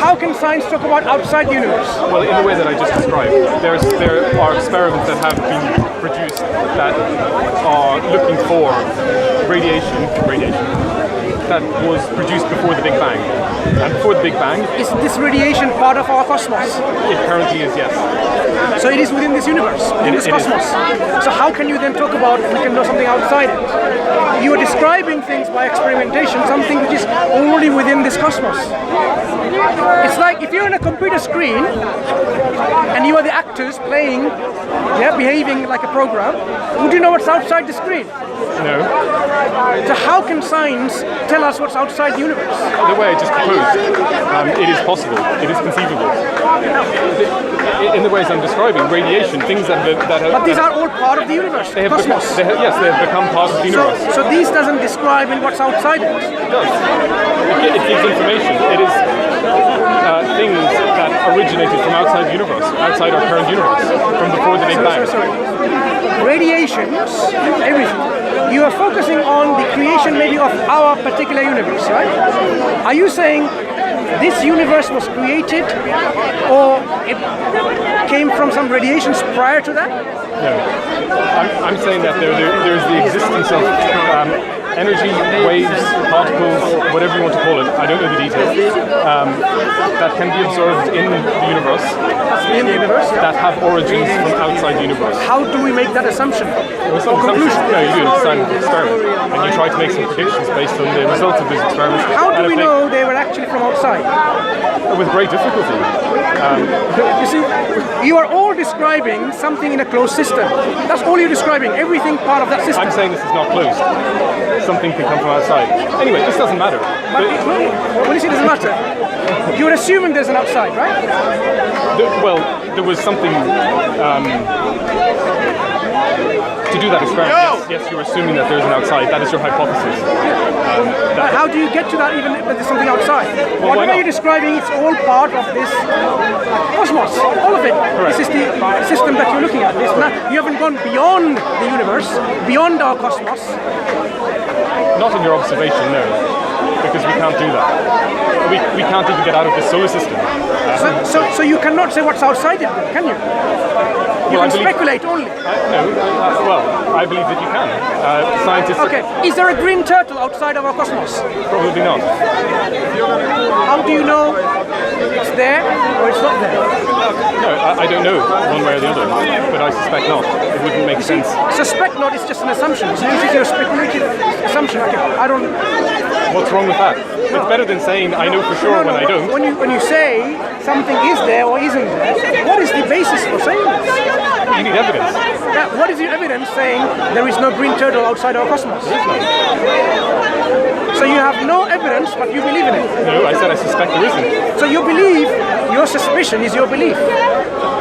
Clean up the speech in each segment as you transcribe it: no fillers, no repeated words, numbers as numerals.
how can science talk about outside the universe? Well, in the way that I just described, there are experiments that have been produced that are looking for radiation that was produced before the Big Bang. And before the Big Bang... Is this radiation part of our cosmos? It currently is, yes. So it is within this universe, within this cosmos. So how can you then talk about we can know something outside it? You are describing things by experimentation, something which is already within this cosmos. It's like if you're on a computer screen and you are the actors playing, behaving like a program, would you know what's outside the screen? No. So how can science tell us what's outside the universe? The way I just proposed, it is possible, it is conceivable. In the ways I'm describing, radiation, things that have... But these are all part of the universe, the cosmos. Yes, they have become part of the universe. So these doesn't describe in what's outside it? It does. It gives information. It is things that originated from outside the universe, outside our current universe, from before the Big Bang. Radiations, everything. You are focusing on the creation maybe of our particular universe, right? Are you saying this universe was created or it came from some radiations prior to that? No. I'm saying that there's the existence of energy, waves, particles, whatever you want to call it, I don't know the details, that can be observed in the universe, that have origins from outside the universe. How do we make that assumption? Or conclusion? No, you do a scientific experiment, and you try to make some predictions based on the results of those experiments. How do we know they were actually from outside? With great difficulty. You see, you are all describing something in a closed system. That's all you're describing, everything part of that system. I'm saying this is not closed. Something can come from outside. Anyway, this doesn't matter. When you say it doesn't matter, you're assuming there's an outside, right? Well, there was something to do that experiment. Yes, you're assuming that there's an outside. That is your hypothesis. But how do you get to that even if there's something outside? Well, whatever you're describing, it's all part of this cosmos. All of it. Correct. This is the system that you're looking at. You haven't gone beyond the universe, beyond our cosmos. Not in your observation, no. Because we can't do that. We can't even get out of the solar system. So you cannot say what's outside it, can you? You can speculate only. I believe that you can. Scientists... Okay, is there a green turtle outside of our cosmos? Probably not. How do you know it's there or it's not there? No, I don't know one way or the other, but I suspect not. It wouldn't make sense. Suspect not is just an assumption. So this is your speculative assumption. Okay, I don't... What's wrong with that? No. It's better than saying I know for sure when I don't. When you say something is there or isn't there, what is the basis for saying this? You need evidence. What is the evidence saying there is no green turtle outside our cosmos? There is none. So you have no evidence, but you believe in it? No, I said I suspect there isn't. So you believe, your suspicion is your belief.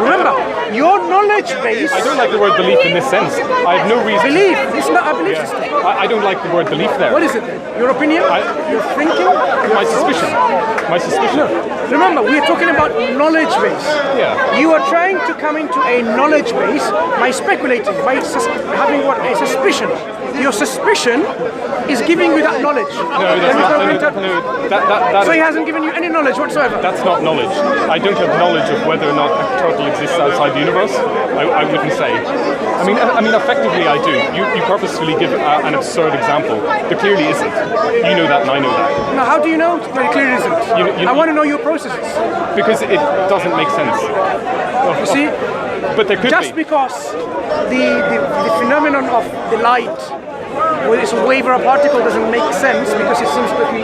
Remember, your knowledge base... I don't like the word belief in this sense. I have no reason... Belief? It's not a belief system. I don't like the word belief there. What is it then? Your opinion? Your thinking? My suspicion. My suspicion. No. Remember, we are talking about knowledge base. Yeah. You are trying to come into a knowledge base by speculating, by having what? A suspicion. Your suspicion is giving you that knowledge. No, that's not. So he hasn't given you any knowledge whatsoever? That's not knowledge. I don't have knowledge of whether or not a turtle exists outside the universe. I wouldn't say. I mean, effectively I do. You purposefully give an absurd example. There clearly isn't. You know that and I know that. Now, how do you know there clearly isn't? I want to know your processes. Because it doesn't make sense. You see? But there could just be. Because the phenomenon of the light, whether it's a wave or a particle, doesn't make sense because it seems to be,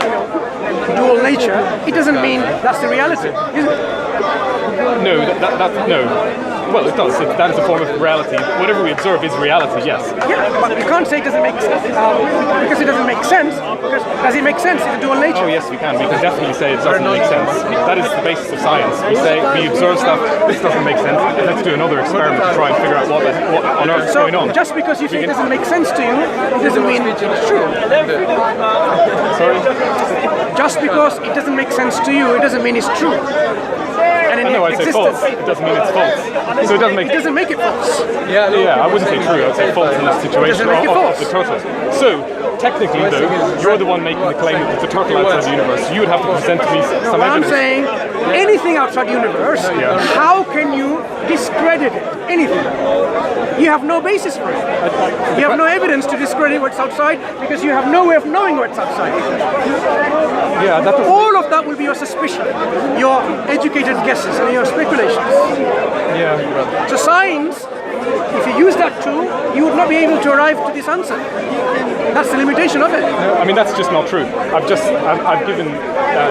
dual nature, it doesn't mean that's the reality, is it? No, no. Well, it does. That is a form of reality. Whatever we observe is reality, yes. Yeah, but you can't say it doesn't make sense because it doesn't make sense. Because does it make sense in the dual nature? Oh yes, we can. We can definitely say it doesn't make sense. That is the basis of science. We say we observe stuff. This doesn't make sense. Let's do another experiment to try and figure out what on earth is going on. Just because you think it doesn't make sense to you, it doesn't mean it's true. Sorry. Just because it doesn't make sense to you, it doesn't mean it's true. No, I'd say false. It doesn't mean it's false. So it doesn't make. It doesn't make it false. Yeah, I wouldn't say true. I'd say false in this situation. It doesn't make it false. The turtle. So technically, though, you're the one making the claim that there's a turtle outside the universe. You would have to present to me some I'm evidence. saying anything outside the universe, how can you discredit it? Anything. You have no basis for it. You have no evidence to discredit what's outside because you have no way of knowing what's outside. Yeah, that doesn't... All of that will be your suspicion, your educated guesses and your speculations. Yeah. So science, if you use that tool, you would not be able to arrive to this answer. That's the limitation of it. No, I mean, that's just not true. I've given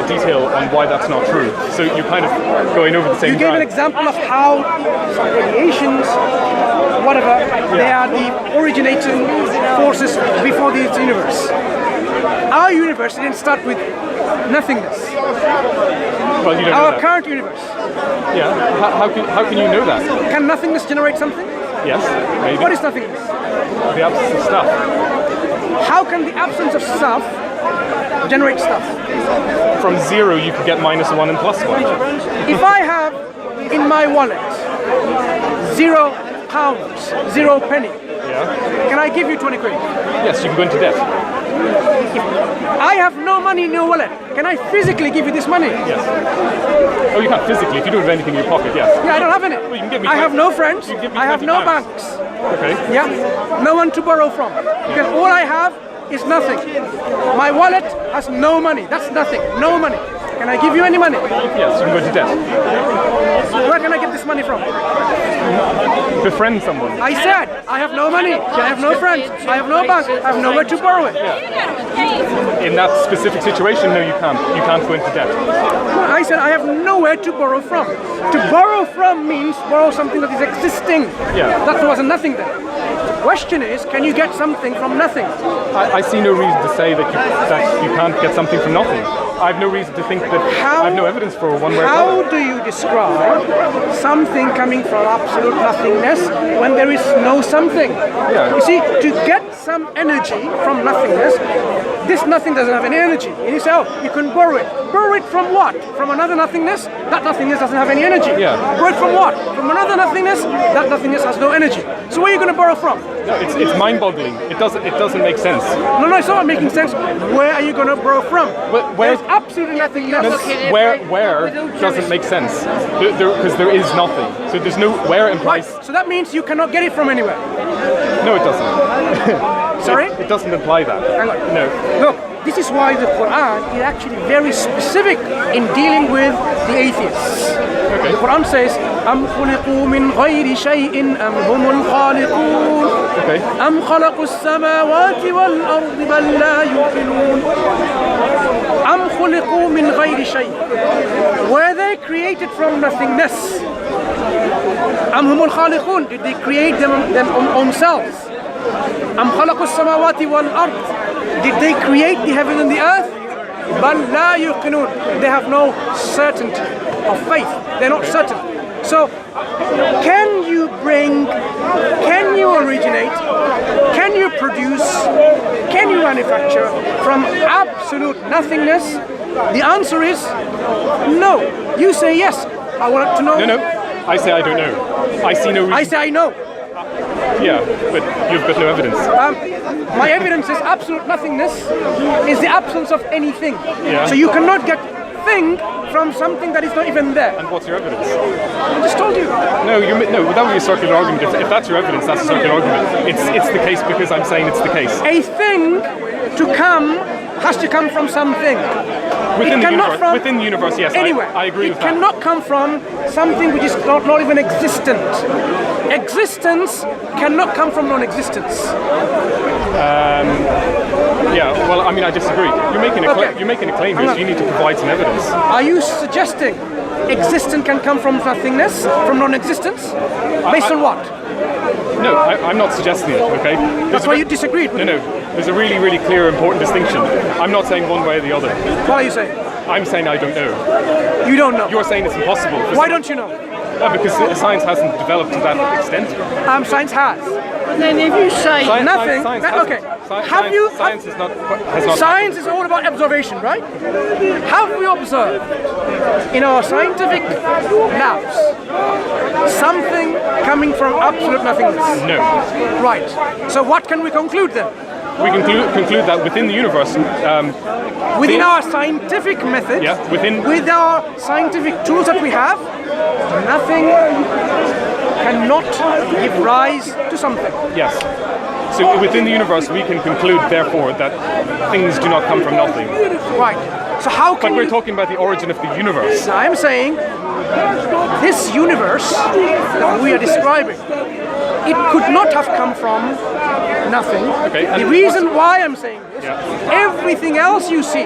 detail on why that's not true. So you're kind of going over the same You gave an example of how radiations, whatever, they are the originating forces before the universe. Our universe didn't start with nothingness. Well, you don't know Our that. current universe. Yeah. How can you know that? Can nothingness generate something? Yes, maybe. What is nothingness? The absence of stuff. How can the absence of stuff generate stuff? From 0, you could get -1 and +1. If I have in my wallet £0, 0 penny, Yeah. can I give you 20 quid? Yes, you can go into debt. I have no money in your wallet. Can I physically give you this money? Yes. Oh, you can't physically. If you don't have anything in your pocket, yes. Yeah, I don't have any. Well, you can give me I have 20. no friends. You can give me I have no £20. banks. Okay. Yeah, no one to borrow from. Because all I have is nothing. My wallet has no money. That's nothing. No money. Can I give you any money? Yes, you can go into debt. Where can I get this money from? Befriend someone. I said I have no money. I have no friends. I have no bank. I have nowhere to borrow it. In that specific situation, no, you can't. You can't go into debt. I said I have nowhere to borrow from. To borrow from means borrow something that is existing. Yeah. That was a nothing then. Question is, can you get something from nothing? I see no reason to say that you can't get something from nothing. I have no reason to think that I have no evidence for one way or How another. do you describe something coming from absolute nothingness when there is no something? Yeah. You see, to get some energy from nothingness, this nothing doesn't have any energy. And you say, oh, you can borrow it. Borrow it from what? From another nothingness? That nothingness doesn't have any energy. Yeah. Borrow it from what? From another nothingness? That nothingness has no energy. So where are you going to borrow from? No, it's mind-boggling. It doesn't make sense. No, it's not making sense. Where are you going to borrow from? Where There's absolutely nothingness. where doesn't make sense because there is nothing. So there's no where implies. So that means you cannot get it from anywhere. No, it doesn't. Sorry? It doesn't imply that. Hang on. No. Look, this is why the Quran is actually very specific in dealing with the atheists. Okay. The Quran says, أَمْ خُلِقُوا مِنْ غَيْرِ شَيْءٍ أَمْ هُمُ الْخَالِقُونَ Okay. أَمْ خَلَقُوا السَّمَاوَاتِ وَالْأَرْضِ بَلْ لَا يُوقِنُونَ أَمْ خُلِقُوا مِنْ غَيْرِ شَيْءٍ. Were they created from nothingness? أَمْ هُمُ الْخَالِقُونَ. Did they create them themselves? أَمْ خَلَقُوا السَّمَاوَاتِ وَالْأَرْضِ. Did they create the heaven and the earth? بَلْ لَا يُوقِنُونَ. They have no certainty of faith. They're not certain. So, can you originate, can you produce, can you manufacture from absolute nothingness? The answer is no. You say yes. I want to know. No. I say I don't know. I see no reason. I say I know. Yeah, but you've got no evidence. My evidence is absolute nothingness is the absence of anything. Yeah. So you cannot get thing from something that is not even there. And what's your evidence? I just told you. No, that would be a circular argument. If that's your evidence, that's a circular argument. It's the case because I'm saying it's the case. A thing to come has to come from something. Within it the cannot universe, from within the universe, yes, anywhere. I agree with It that. cannot come from something which is not even existent. Existence cannot come from non-existence. Yeah, well, I mean, I disagree. You're making a Okay. you're making a claim here, so you need to provide some evidence. Are you suggesting existence can come from nothingness, from non-existence? Based on what? No, I'm not suggesting it, okay? That's why you disagreed with No. There's a really, really clear, important distinction. I'm not saying one way or the other. What are you saying? I'm saying I don't know. You don't know. You're saying it's impossible. Why don't you know? Because science hasn't developed to that extent. Science has. Then if you say Nothing. Science Okay. Have you? Science has not. Science is all about observation, right? Have we observed in our scientific labs something coming from absolute nothingness? No. Right. So what can we conclude then? we can conclude that within the universe, Within our scientific method, with our scientific tools that we have, nothing cannot give rise to something. Yes. So within the universe, we can conclude, therefore, that things do not come from nothing. Right. So how can But we're talking about the origin of the universe. I'm saying this universe that we are describing, it could not have come from nothing. Okay, the reason why I'm saying this, everything else you see,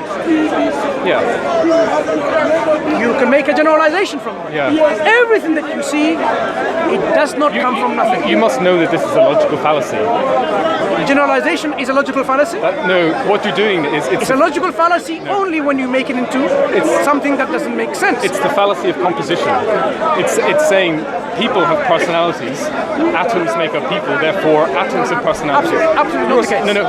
you can make a generalization from it. Everything that you see, it does not come from nothing. You must know that this is a logical fallacy. Generalization is a logical fallacy? No, what you're doing is... It's a logical fallacy only when you make it into something that doesn't make sense. It's the fallacy of composition. It's saying people have personalities, atoms make up people, therefore atoms have personalities. Absolutely not the case. No,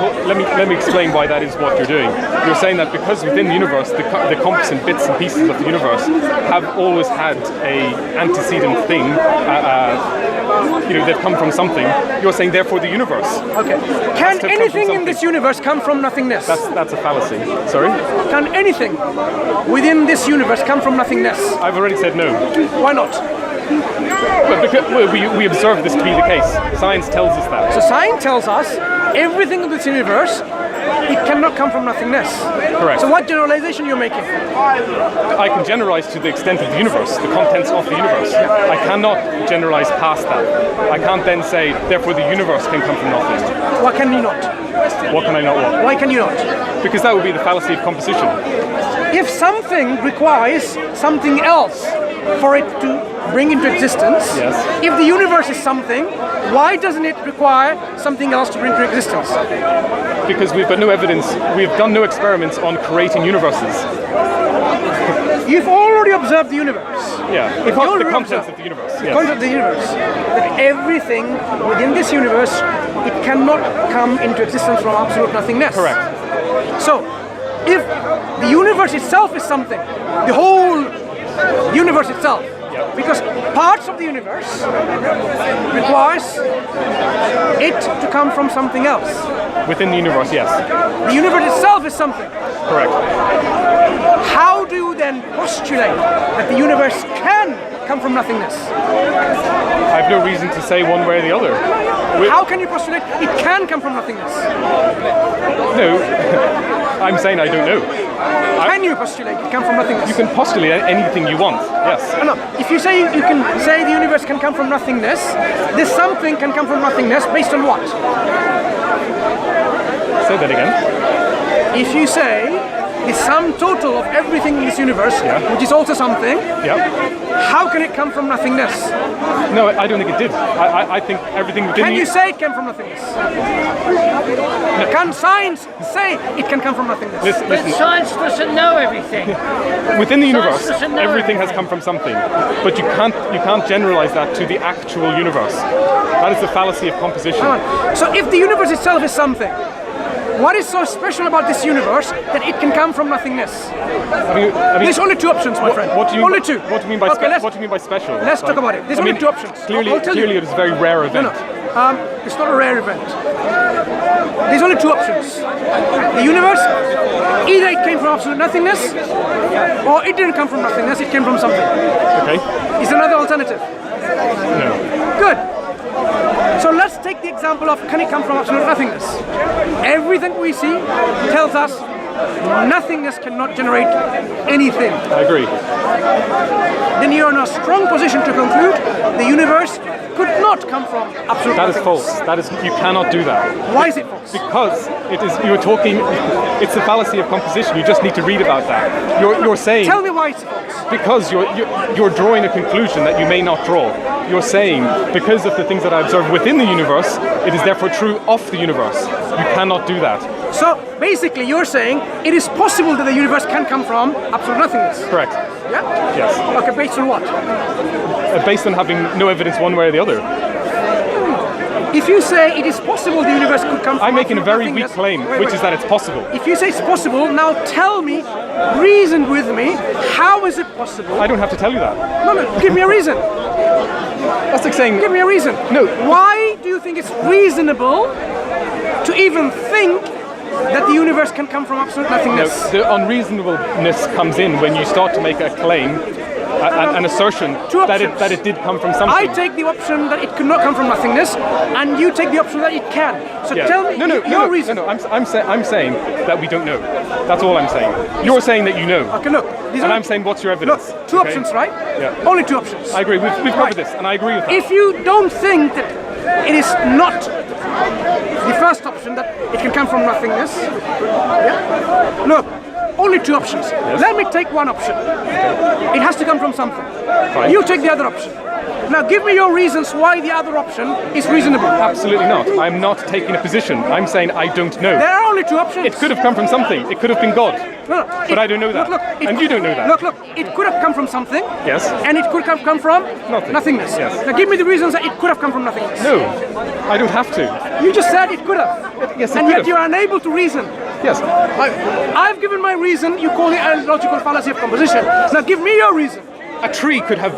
let me explain why that is what you're doing. You're saying that because within the universe, the composite bits and pieces of the universe have always had a antecedent thing, they've come from something. You're saying therefore the universe. Okay. Can anything in this universe come from nothingness? That's a fallacy. Sorry? Can anything within this universe come from nothingness? I've already said no. Why not? Well, because we observe this to be the case. Science tells us that. So science tells us everything in this universe, it cannot come from nothingness. Correct. So what generalization you're making? I can generalize to the extent of the universe, the contents of the universe. I cannot generalize past that. I can't then say, therefore the universe can come from nothing. Why can you not? What can I not want? Why can you not? Because that would be the fallacy of composition. If something requires something else for it to bring into existence, if the universe is something, why doesn't it require something else to bring into existence? Because we've got no evidence, we've done no experiments on creating universes. You've already observed the universe. The contents of the universe. The contents of the universe. That everything within this universe, it cannot come into existence from absolute nothingness. Correct. So, if the universe itself is something, the whole universe itself, because parts of the universe requires it to come from something else. Within the universe, yes. The universe itself is something. Correct. How do you then postulate that the universe can come from nothingness? I have no reason to say one way or the other. How can you postulate it can come from nothingness? No, I'm saying I don't know. Can you postulate it can from nothingness? You can postulate anything you want, yes. No, if you say you can say the universe can come from nothingness, this something can come from nothingness based on what? Say that again. If you say the sum total of everything in this universe, which is also something, how can it come from nothingness? No, I don't think it did. I think everything within Can you say it came from nothingness? Can science say it can come from nothingness? But science doesn't know everything. Within the universe, everything has come from something. But you can't generalize that to the actual universe. That is the fallacy of composition. So if the universe itself is something, what is so special about this universe that it can come from nothingness? There's only two options, my friend. What do you only two. What do you mean by what do you mean by special? Let's talk about it. There's only two options. Clearly, it is a very rare event. No. It's not a rare event. There's only two options. The universe, either it came from absolute nothingness, or it didn't come from nothingness, it came from something. Okay. Is there another alternative? No. Good. So let's take the example of can it come from absolute nothingness? Everything we see tells us nothingness cannot generate anything. I agree. Then you're in a strong position to conclude the universe could not come from absolute nothingness. That is false. You cannot do that. Why is it false? Because it's the fallacy of composition. You just need to read about that. You're saying. Tell me why it's false. Because you're drawing a conclusion that you may not draw. You're saying because of the things that I observe within the universe, it is therefore true of the universe. You cannot do that. So basically, you're saying it is possible that the universe can come from absolute nothingness. Correct. Yeah. Yes. Okay. Based on what? Based on having no evidence one way or the other. If you say it is possible the universe could come from I'm making a very weak nothingness, claim, which is that it's possible. If you say it's possible, now tell me, reason with me, how is it possible? I don't have to tell you that. No, give me a reason. That's like saying... Give me a reason. No. Why do you think it's reasonable to even think that the universe can come from absolute nothingness. No, the unreasonableness comes in when you start to make a claim, an assertion that it did come from something. I take the option that it could not come from nothingness, and you take the option that it can. So tell me your reason. No, I'm saying that we don't know. That's all I'm saying. You're saying that you know. Okay, look. And I'm saying, what's your evidence? Look, two options, right? Yeah. Only two options. I agree. We've covered this, and I agree with that. If you don't think that it is not the first option, that it can come from nothingness, look, only two options. Yes. Let me take one option. It has to come from something. Fine. You take the other option. Now give me your reasons why the other option is reasonable. Absolutely not. I'm not taking a position. I'm saying I don't know. There are only two options. It could have come from something. It could have been God. No, but I don't know that. Look, and you don't know that. Look, it could have come from something. Yes. And it could have come from nothingness. Yes. Now give me the reasons that it could have come from nothingness. No, I don't have to. You just said it could have. Yes, it and could yet have. you are unable to reason. Yes. I've given my reason, you call it a logical fallacy of composition. Now give me your reason. A tree could have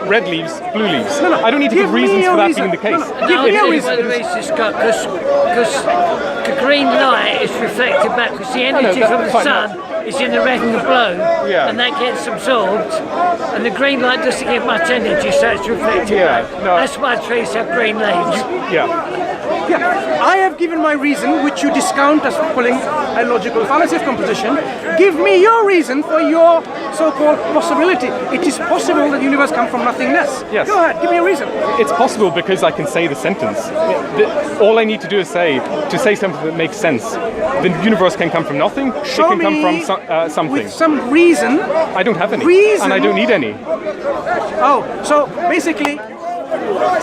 red leaves, blue leaves. No, I don't need to give reasons for that being the case. Give me a reason. Because the green light is reflected back, because the energy from the sun is in the red and the blue, and that gets absorbed, and the green light doesn't give much energy, so it's reflected back. No. That's why trees have green leaves. Yeah, I have given my reason, which you discount as pulling a logical fallacy of composition. Give me your reason for your so-called possibility. It is possible that the universe comes from nothingness. Yes. Go ahead, give me a reason. It's possible because I can say the sentence. All I need to do is say something that makes sense. The universe can come from nothing. Show it can come from something. With some reason. I don't have any. Reason. And I don't need any. Oh, so basically,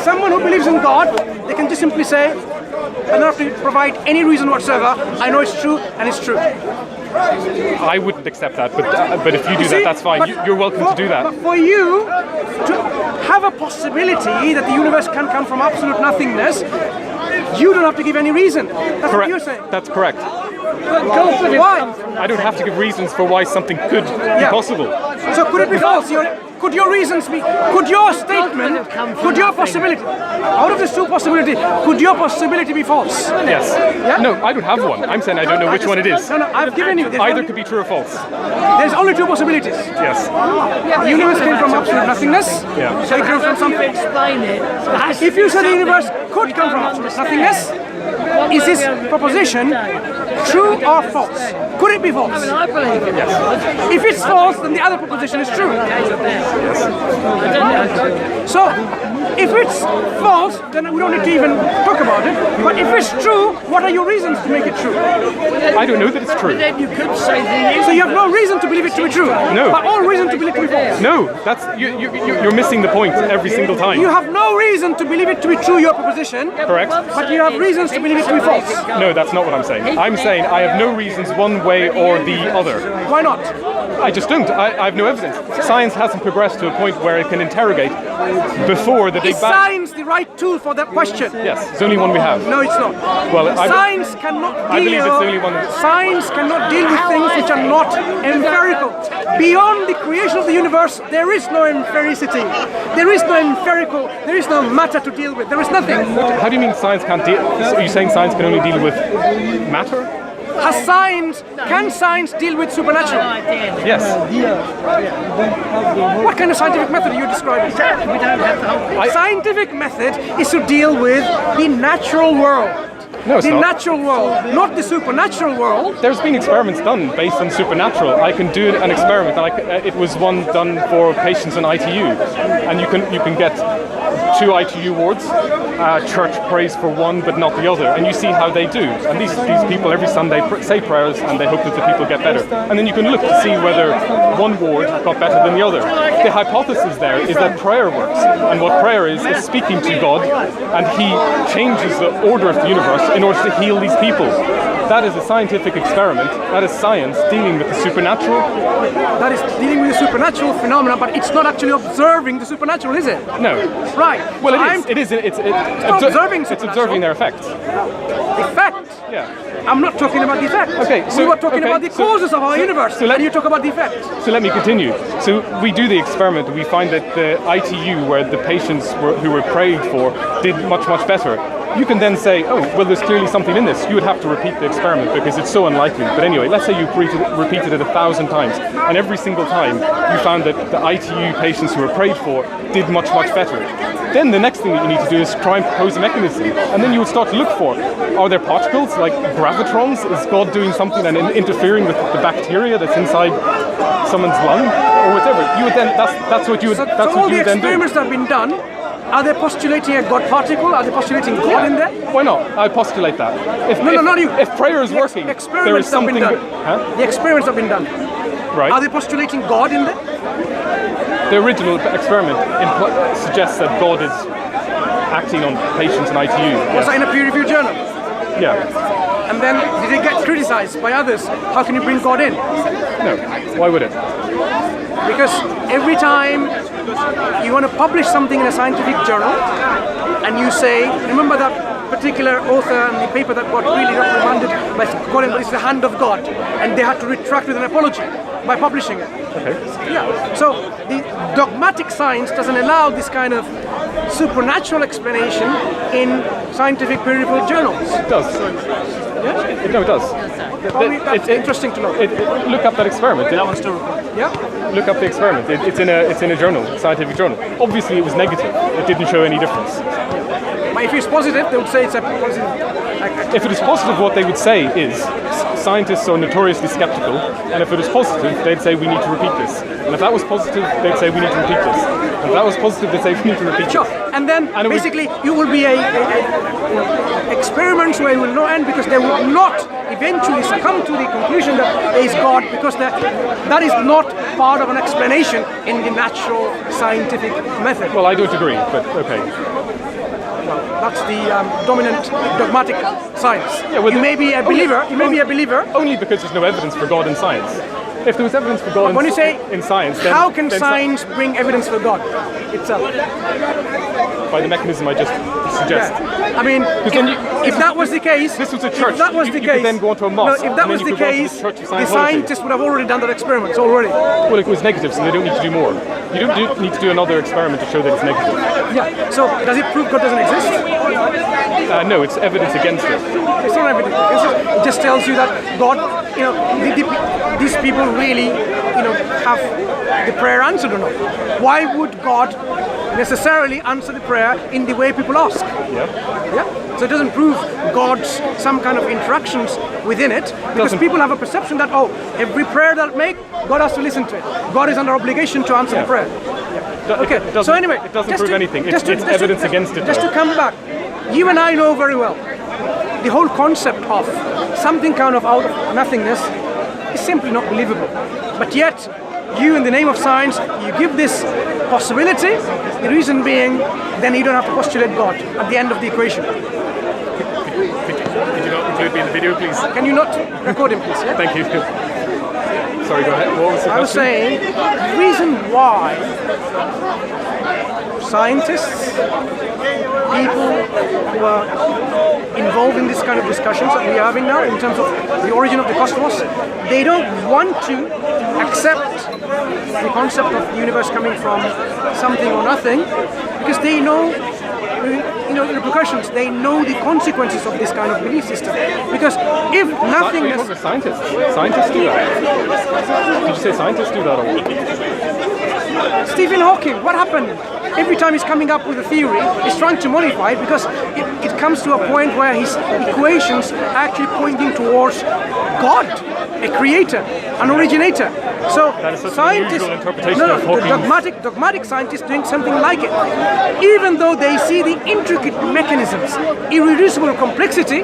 someone who believes in God, they can just simply say, I don't have to provide any reason whatsoever. I know it's true, and it's true. I wouldn't accept that, but if you do that, that's fine. You're welcome to do that. But for you to have a possibility that the universe can come from absolute nothingness, you don't have to give any reason. That's Correct. what you're saying. That's correct. Why? I don't have to give reasons for why something could be possible. So could it be false? Could your reasons be? Could your statement? Could your possibility? Out of these two possibilities, could your possibility be false? Yes. Yeah? No, I don't have one. I'm saying I don't know which one it is. No, I've given you. Either could be true or false. There's only two possibilities. Yes. The universe came from absolute nothingness. Yeah. So it comes from something. Explain it. If you say the universe could come from absolute nothingness, is this proposition true or false? Could it be false? I believe it. Yes. If it's false, then the other proposition is true. So, if it's false, then we don't need to even talk about it. But if it's true, what are your reasons to make it true? I don't know that it's true. Then you could say that So you have no reason to believe it to be true. No. But all reason to believe it to be false. No, that's you're missing the point every single time. You have no reason to believe it to be true, your proposition. Correct. But you have reasons to believe it to be false. No, that's not what I'm saying. I'm saying I have no reasons one way or the other. Why not? I just don't. I have no evidence. Science hasn't progressed to a point where it can interrogate before the Big Is Bang. science the right tool for that question? Yes, it's only one we have. No, it's not. Well, Science cannot deal. I believe it's the only one. Science cannot deal with things which are not empirical. Beyond the creation of the universe, there is no empiricity. There is no empirical. There is no matter to deal with. There is nothing. How do you mean science can't deal? Are you saying science can only deal with matter? Can science deal with supernatural? Yes. What kind of scientific method are you describing? we don't have the whole. Scientific method is to deal with the natural world. No, it's The not. natural world, not the supernatural world. There's been experiments done based on supernatural. I can do an experiment. It was one done for patients in ITU, and you can get 2 ITU wards. Church prays for one, but not the other, and you see how they do. And these people every Sunday say prayers, and they hope that the people get better. And then you can look to see whether one ward got better than the other. The hypothesis there is that prayer works, and what prayer is speaking to God, and He changes the order of the universe in order to heal these people. That is a scientific experiment. That is science dealing with the supernatural. That is dealing with the supernatural phenomena, but it's not actually observing the supernatural, is it? No. Right. Well, So it is. It's observing It's supernatural. observing their effects. Effect. Yeah. I'm not talking about the effect. Okay, we were talking about the causes of our universe, so let- and you talk about the effect. So let me continue. So we do the experiment. We find that the ITU, where the patients who were prayed for, did much better. You can then say, oh, well, there's clearly something in this. You would have to repeat the experiment because it's so unlikely. But anyway, let's say you repeated it 1,000 times, and every single time you found that the ITU patients who were prayed for did much, much better. Then the next thing that you need to do is try and propose a mechanism. And then you would start to look for, are there particles like gravitrons? Is God doing something and interfering with the bacteria that's inside someone's lung? Or whatever. You would then, that's what you would, that's what you would then do. So all the experiments that have been done, are they postulating a God particle? Are they postulating God in there? Why not? I postulate that. Not you. If prayer is working, there is something... The experiments have been done. Right. Are they postulating God in there? The original experiment suggests that God is acting on patients in ITU. Was that in a peer-reviewed journal? Yeah. And then did it get criticized by others? How can you bring God in? No. Why would it? Because every time you want to publish something in a scientific journal and you say, remember that particular author and the paper that got really reprimanded by calling it the hand of God, and they had to retract with an apology by publishing it. Okay. Yeah. So the dogmatic science doesn't allow this kind of supernatural explanation in scientific peer-reviewed journals. It does. Yeah? No, it does. It's interesting to know. Look up that experiment. Yeah. Look up the experiment. It's in a journal, a scientific journal. Obviously, it was negative. It didn't show any difference. But if it's positive, they would say it's a positive. If it is positive, what they would say is scientists are notoriously skeptical, and if it is positive, they'd say we need to repeat this. And if that was positive, they'd say we need to repeat this. And if that was positive, they'd say we need to repeat sure. this. And then basically you will be experiments where it will not end because they will not eventually succumb to the conclusion that there is God, because that is not part of an explanation in the natural scientific method. Well, I don't agree, but okay. That's the dominant dogmatic science. Yeah, well, you may be a believer. You may be a believer only because there's no evidence for God in science. If there was evidence for God in science, then how can science bring evidence for God itself? By the mechanism I just suggest. Yeah. I mean, if that was the case, this was a church. If that was the you case, could then go onto a mosque. No, if that was the case, the scientists would have already done that experiment already. Well, it was negative, so they don't need to do more. You don't need to do another experiment to show that it's negative. Yeah. So does it prove God doesn't exist? No, it's evidence against it. It's not evidence against it. It just tells you that God, these people really, have the prayer answered or not. Why would God necessarily answer the prayer in the way people ask? Yeah. So it doesn't prove God's some kind of interactions within it, because people have a perception that every prayer that I make, God has to listen to it. God is under obligation to answer the prayer. Yeah. Okay. So anyway, it doesn't prove anything. It's evidence against it. Just to come back, you and I know very well the whole concept of something kind of out of nothingness is simply not believable. But yet, you, in the name of science, you give this possibility. The reason being, then you don't have to postulate God at the end of the equation. Could you not include me in the video, please? Can you not record him, please? Yeah? Thank you. Sorry, go ahead. What was the question? I was saying, the reason why scientists, people who are involved in this kind of discussions that we are having now in terms of the origin of the cosmos, they don't want to accept the concept of the universe coming from something or nothing, because they know the repercussions, they know the consequences of this kind of belief system. Because if nothingness... Scientists do that. Did you say scientists do that or what? Stephen Hawking, what happened? Every time he's coming up with a theory, he's trying to modify it because it comes to a point where his equations are actually pointing towards God, a creator, an originator. So scientists, the dogmatic scientists doing something like it. Even though they see the intricate mechanisms, irreducible complexity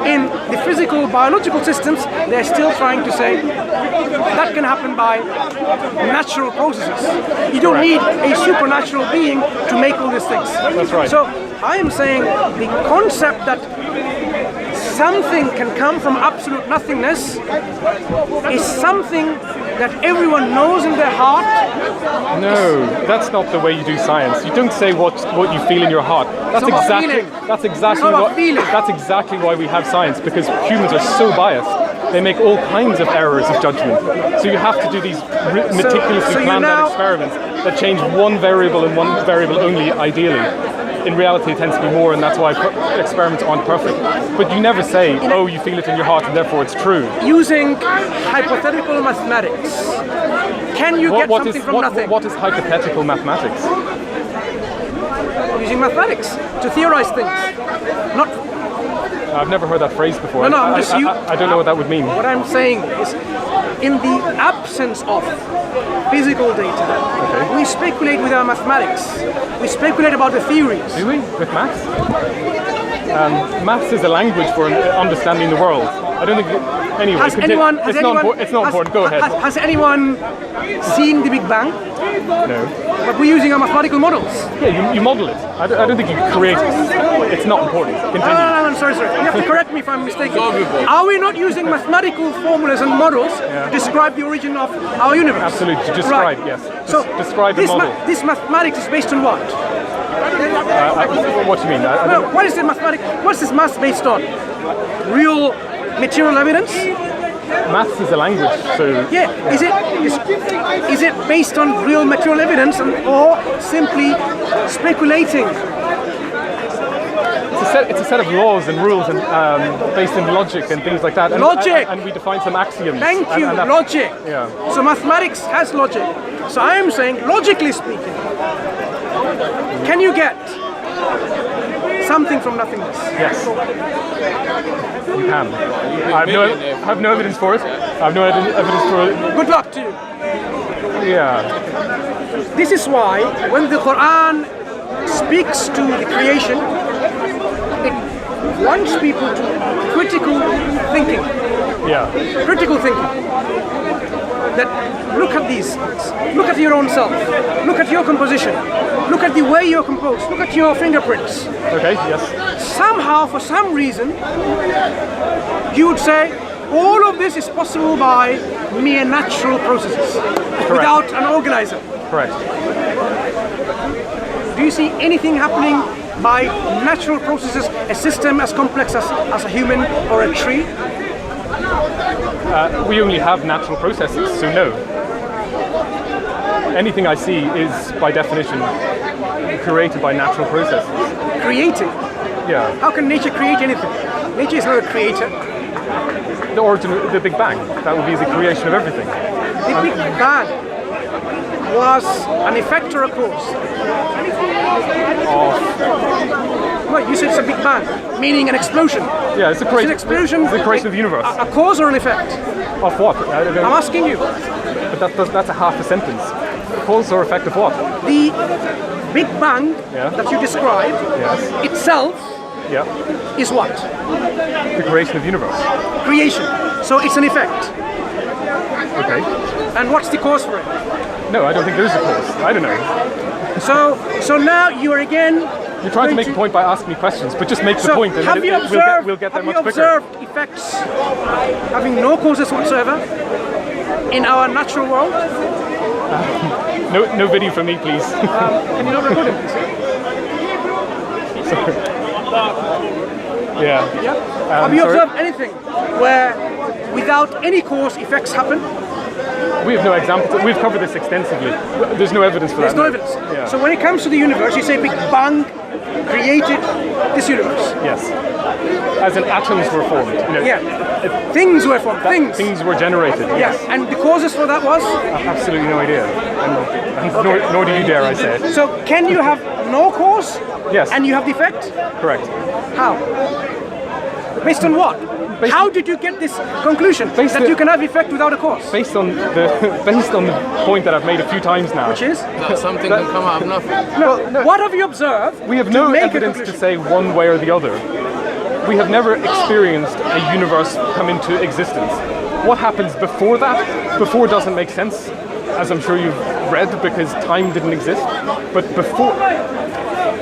in the physical, biological systems, they're still trying to say that can happen by natural processes. You don't need a supernatural being to make all these things. That's right. So I am saying the concept that something can come from absolute nothingness is something that everyone knows in their heart. No, that's not the way you do science. You don't say what you feel in your heart. That's exactly why we have science, because humans are so biased. They make all kinds of errors of judgment. So you have to do these meticulously planned out experiments that change one variable and one variable only, ideally. in reality it tends to be more, and that's why experiments aren't perfect. But you never say, oh, you feel it in your heart and therefore it's true. Using hypothetical mathematics, can you get something from nothing? What is hypothetical mathematics? Using mathematics to theorize things. Not. I've never heard that phrase before. No, I don't know what that would mean. What I'm saying is, in the absence of physical data, we speculate with our mathematics. We speculate about the theories. Do we? With maths? Maths is a language for understanding the world. I don't think. Anyway, it's not important. Go ahead. Has anyone seen the Big Bang? No. But we're using our mathematical models. Yeah, you model it. I don't think you can create it. It's not important. Continue. No, I'm sorry. You have to correct me if I'm mistaken. Are we not using mathematical formulas and models to describe the origin of our universe? Absolutely. To describe, yes. So describe the model. This mathematics is based on what? What do you mean? What is the mathematics? What's this math based on? Real material evidence? Maths is a language, so... Yeah, is it based on real material evidence or simply speculating? It's a set of laws and rules and based in logic and things like that. And, logic! And we define some axioms. Thank you, logic. Yeah. So mathematics has logic. So I am saying, logically speaking, can you get something from nothingness? Yes. You can. I have no evidence for it. I have no evidence for it. Good luck to you. Yeah. This is why when the Quran speaks to the creation, it wants people to critical thinking. Yeah. Critical thinking. That look at these things. Look at your own self. Look at your composition. Look at the way you're composed. Look at your fingerprints. Okay, yes. Somehow, for some reason, you would say all of this is possible by mere natural processes. Correct. Without an organizer. Correct. Do you see anything happening by natural processes, a system as complex as a human or a tree? We only have natural processes, so no. Anything I see is, by definition, created by natural processes. Created? Yeah. How can nature create anything? Nature is not a creator. The origin of the Big Bang, that would be the creation of everything. The Big Bang was an effect or a cause? Well, you said it's a Big Bang, meaning an explosion. Yeah, it's a creation. It's an explosion. It's the creation of the universe. A cause or an effect? Of what? I'm asking you. But that's a half a sentence. Cause or effect of what? The Big Bang that you described itself is what? The creation of the universe. Creation. So it's an effect. Okay. And what's the cause for it? No, I don't think there's a cause. I don't know. So now you're again... You're trying to make a point by asking me questions, but just make the point and we'll get there much quicker. Have you observed effects having no causes whatsoever in our natural world? No video for me, please. Can you not record it, please? Sorry. Yeah. Have you observed anything where without any cause effects happen? We have no examples. We've covered this extensively. There's no evidence for that. There's no evidence. Yeah. So when it comes to the universe, you say Big Bang created this universe. Yes. As in atoms were formed. Things were formed. Things were generated. Yes. And the causes for that was? Absolutely no idea. And nor do you dare, I say. So can you have no cause? Yes. And you have the effect? Correct. How? Based on what? How did you get this conclusion that you can have effect without a cause? Based on the point that I've made a few times now. Which is? Something can come out of nothing. No. What have you observed? We have no evidence to say one way or the other. We have never experienced a universe come into existence. What happens before that? Before doesn't make sense, as I'm sure you've read, because time didn't exist. But before...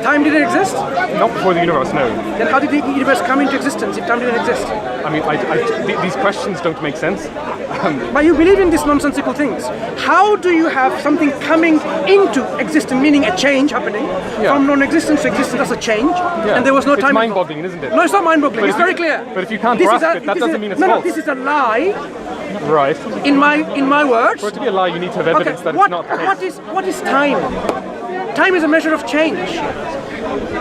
Time didn't exist? Not before the universe, no. Then how did the universe come into existence if time didn't exist? I mean, these questions don't make sense. But you believe in these nonsensical things. How do you have something coming into existence, meaning a change happening, from non-existence to existence as a change, and there was no time? It's mind-boggling, isn't it? No, it's not mind-boggling. It's very clear. But if you can't grasp it, that doesn't mean it's false. No, this is a lie. Right. In my words. For it to be a lie, you need to have evidence that it's not the case. What is time? Time is a measure of change.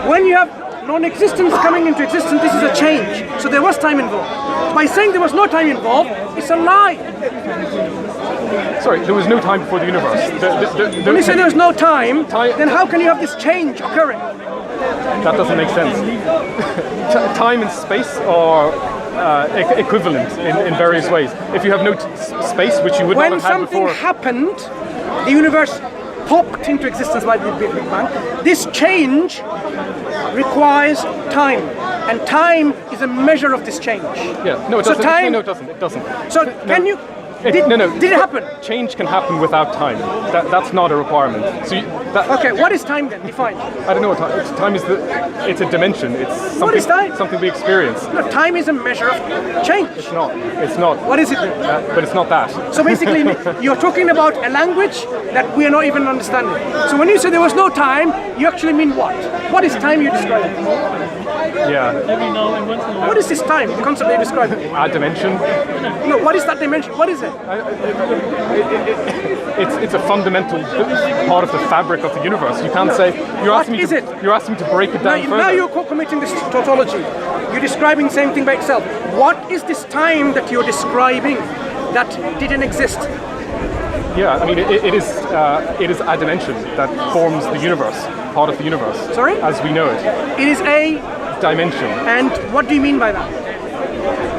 When you have non-existence coming into existence, this is a change. So there was time involved. By saying there was no time involved, it's a lie. Sorry, there was no time before the universe. When you say there was no time, then how can you have this change occurring? That doesn't make sense. Time and space are equivalent in various ways. If you have no space, which you would not have had before. When something happened, the universe popped into existence by the Big Bang. This change requires time, and time is a measure of this change. Yeah, no, it doesn't. No, it doesn't. It doesn't. So can you? Did it happen? Change can happen without time. That's not a requirement. So okay, what is time then? Define. I don't know what time. Time is it's a dimension. It's something. What is time? Something we experience. No, time is a measure of change. It's not. It's not. What is it then? But it's not that. So basically, you're talking about a language that we are not even understanding. So when you say there was no time, you actually mean what? What is time you're describing? Yeah. What is this time? The concept you're describing? A dimension. No. What is that dimension? What is it? It's a fundamental part of the fabric of the universe. You can't say you're asking me to break it down further. Now you're committing this tautology. You're describing the same thing by itself. What is this time that you're describing that didn't exist? Yeah, I mean it is a dimension that forms the universe, part of the universe. Sorry? As we know it. It is a dimension. And what do you mean by that?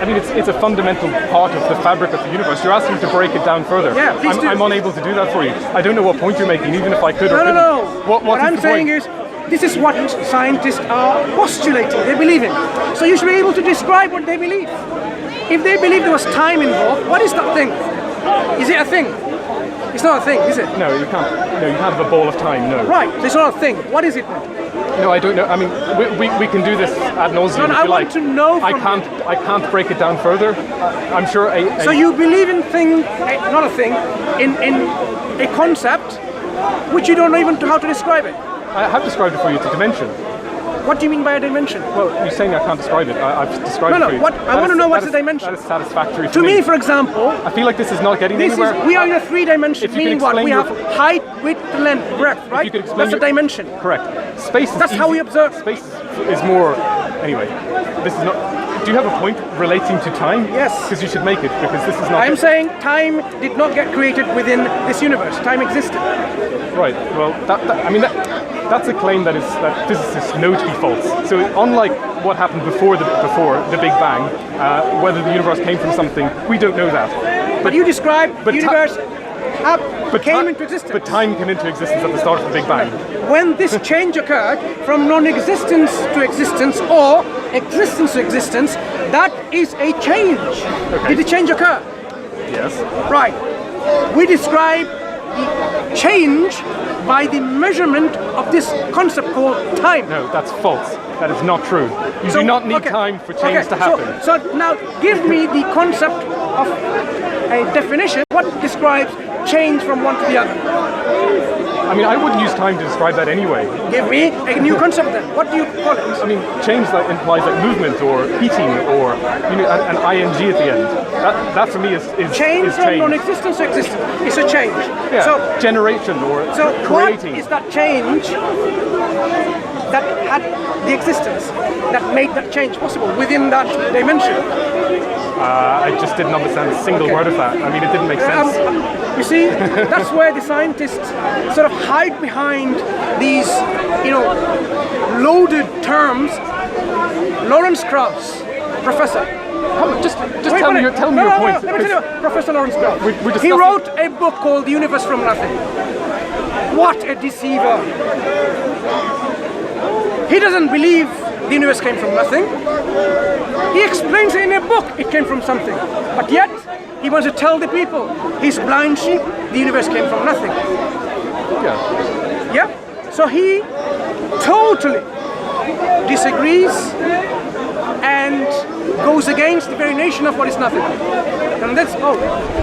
I mean, it's a fundamental part of the fabric of the universe. You're asking me to break it down further. Yeah, please do. I'm unable to do that for you. I don't know what point you're making, even if I could. No. What is I'm saying is, this is what scientists are postulating, they believe in. So you should be able to describe what they believe. If they believe there was time involved, what is that thing? Is it a thing? It's not a thing, is it? No, you can't. No, you can't have a ball of time, no. Right, it's not a thing. What is it then? No, I don't know. I mean, we can do this ad nauseum. No, I want to know from I can't break it down further. I'm sure So you believe in not a thing, in a concept which you don't know even how to describe it. I have described it for you. It's a dimension. What do you mean by a dimension? Well, you're saying I can't describe it. I've described it for you. I want to know what's the dimension. That is satisfactory to me, for example. I feel like this is not getting anywhere. We are in a three dimension, meaning what? We have height, width, length, breadth, right? That's a dimension. Correct. Space is That's how we observe. Space is more... Anyway, this is not... Do you have a point relating to time? Yes. Because you should make it, because this is not... I'm saying time did not get created within this universe. Time existed. Right. Well, that's a claim that physicists know to be false. So unlike what happened before the Big Bang, whether the universe came from something, we don't know that. But you described the universe came into existence. But time came into existence at the start of the Big Bang. When this change occurred from non-existence to existence or existence to existence, that is a change. Okay. Did the change occur? Yes. Right. We describe the change by the measurement of this concept called time. No, that's false. That is not true. You do not need time for change to happen. So now give me the concept of a definition. What describes change from one to the other? I mean, I wouldn't use time to describe that anyway. Give me a new concept then. What do you call it? I mean, change implies like movement or heating or an ing at the end. That for me is change is from change. non-existence to existence. It's a change. Yeah. So generation or creating. What is that change that had the existence that made that change possible within that dimension? I just didn't understand a single word of that. I mean, it didn't make sense. You see, that's where the scientists sort of hide behind these, loaded terms. Lawrence Krauss, professor. Just tell me your point. Let me tell you, Professor Lawrence Krauss. He wrote a book called The Universe from Nothing. What a deceiver. He doesn't believe the universe came from nothing. He explains in a book it came from something. But yet, he wants to tell the people, he's blind sheep, the universe came from nothing. Yeah. Yeah? So he totally disagrees and goes against the very notion of what is nothing. And that's,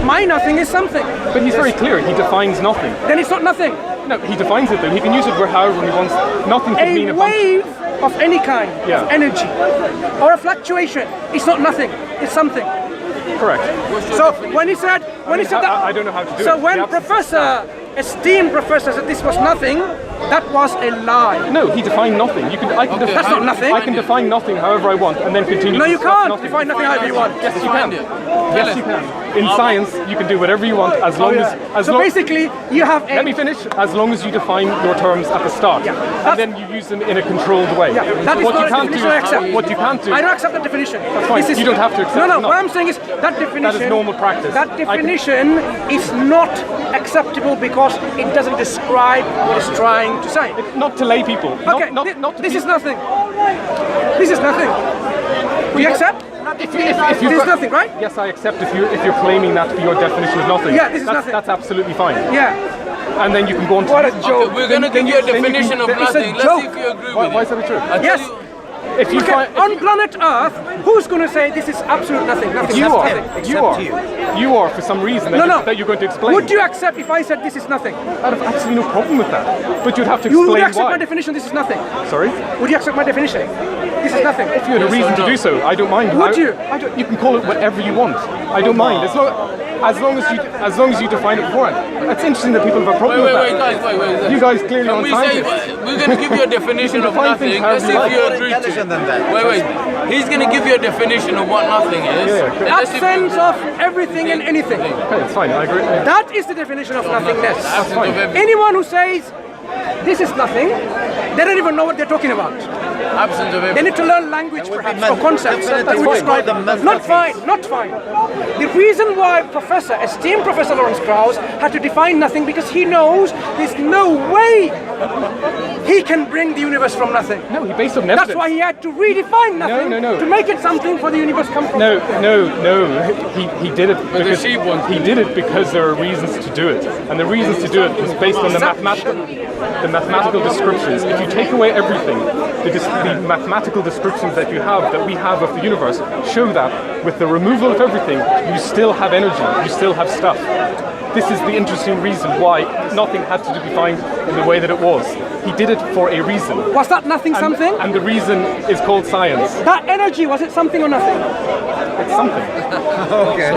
my nothing is something. But he's very clear, he defines nothing. Then it's not nothing. No, he defines it though. He can use it however he wants. Nothing can mean a wave of any kind, yeah. of energy, or a fluctuation. It's not nothing. It's something. Correct. So when he said that, I don't know how to do it. So when esteemed professor said this was nothing, That was a lie. No, he defined nothing. That's not nothing. I can define nothing however I want and then continue. No, to you discuss can't nothing. define nothing however you want. Yes, you can. Yes, you can. In science, you can do whatever you want as long as So basically, you have a... Let me finish. As long as you define your terms at the start, and then you use them in a controlled way. That is what not you a can't definition do. I accept. What you can't do. I don't accept that definition. That's fine. You don't have to accept No, it. what I'm saying is that definition... That is normal practice. That definition is not acceptable because it doesn't describe what it's trying to say. Not to lay people. Okay, Not to this is people. nothing. This is nothing. Do you accept? If This is nothing, right? Yes, I accept if you're claiming that to be your definition of nothing. Yeah, this is nothing. That's absolutely fine. Yeah. And then you can go on to... What a joke. We're going to give you a definition of nothing. Let's see if you agree with Why it. is that true? Yes. If you Okay, find... on planet Earth, who's going to say this is absolute nothing? Nothing. You That's are. nothing. You are for some reason that you're going to explain. Would you accept if I said this is nothing? I'd have absolutely no problem with that. But you'd have to You explain would accept why. my definition, this is nothing. Sorry? Would you accept my definition? This is nothing. If you had a reason to do so, I don't mind. Would you? You can call it whatever you want. I don't mind. As long as you define it beforehand. It's interesting that people have a problem with that. Wait. You guys clearly Can aren't we say, scientists. we're going to give you a definition of define things nothing. Let's see however if you you like. agree to it. Than that. Wait. He's going to give you a definition of what nothing is. Yeah. And let's see if you Absence of everything and anything. Okay, it's fine. I agree. Yeah. That is the definition of nothingness. absence of everything. Anyone who says this is nothing, they don't even know what they're talking about. Absence of They everything. need to learn language perhaps or concepts that definitely we describe. call them Not fine, not fine. The reason why esteemed Professor Lawrence Krauss had to define nothing because he knows there's no way he can bring the universe from nothing. No, he based on evidence. That's why he had to redefine nothing No. to make it something for the universe come from. No. He did it because sheep one. he did it because there are reasons to do it, and the reasons to do it was based on the mathematical descriptions. If you take away everything, the mathematical descriptions that we have of the universe show that with the removal of everything, you still have energy, you still have stuff. This is the interesting reason why nothing had to be defined in the way that it was. He did it for a reason. Was that nothing something? And the reason is called science. That energy, was it something or nothing? It's something. Okay.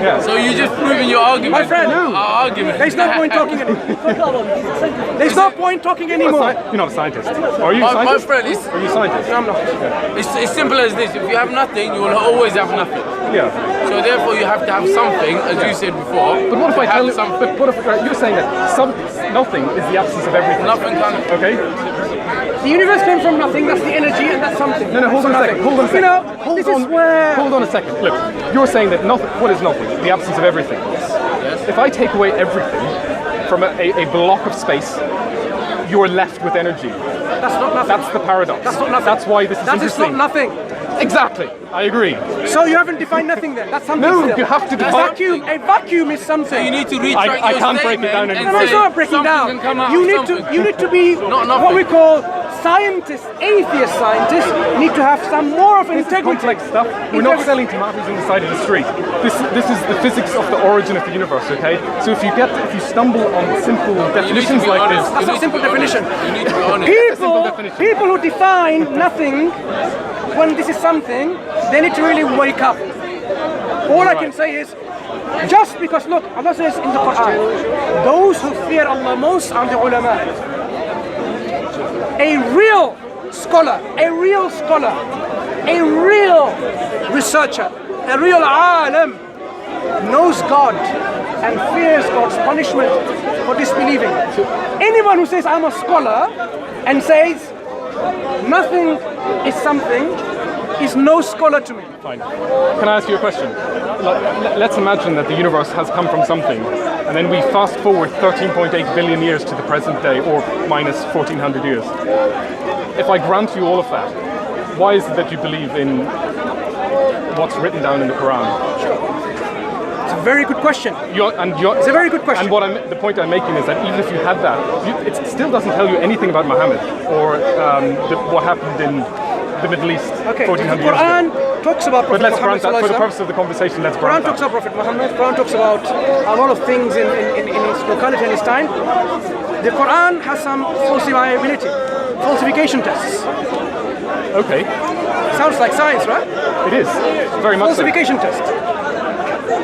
Yeah. So you're just proving your argument. My friend, Our argument. there's no point talking anymore. There's no point talking anymore. You're not a scientist. Are you a My scientist? friend, Are you a scientist? I'm not. it's simple as this. If you have nothing, you will always have nothing. Yeah. So therefore you have to have something, as you said before. But what if I tell you? something? But what if you're saying that nothing is the absence of everything? Nothing can. Okay. The universe came from nothing, that's the energy, and that's something. No, hold on a second. Hold on a second. You know, this is where... Hold on a second. Look, you're saying that nothing. What is nothing? The absence of everything. Yes. If I take away everything from a block of space, you're left with energy. That's not nothing. That's the paradox. That's not nothing. That's why this is That is interesting. not nothing. Exactly. I agree. So you haven't defined nothing then. That's something No, still. you have to A define. vacuum. A vacuum is something. You need to retract I your can't break it down statement any and No, it's say not breaking something down. can come out You of need something. to. You need to be Not what nothing. we call scientists, atheist scientists. Need to have some more of an This is integrity. complex stuff. We're not selling tomatoes on the side of the street. This is the physics of the origin of the universe. Okay. So if you stumble on simple definitions be like honest. this, That's a simple definition. You need to be honest. People who define nothing when this is something, they need to really wake up. All I can say is, just because, look, Allah says in the Quran, those who fear Allah most are the ulama. A real scholar, a real researcher, a real alim knows God and fears God's punishment for disbelieving. Anyone who says I'm a scholar and says nothing is something is no scholar to me. fine. Can I ask you a question? Let's imagine that the universe has come from something, and then we fast forward 13.8 billion years to the present day, or minus 1400 years. If I grant you all of that, why is it that you believe in what's written down in the Quran? It's a very good question. It's a very good question. And the point I'm making is that even if you had that, it still doesn't tell you anything about Muhammad or what happened in the Middle East 1400 the years ago. Quran talks about Prophet But let's Muhammad. grant that, for the purpose of the conversation, let's Quran grant talks that. about Prophet Muhammad. Quran talks about a lot of things in its locality and its time. The Quran has some falsification tests. Okay, Sounds like science, right? it is. Very much so. Falsification test.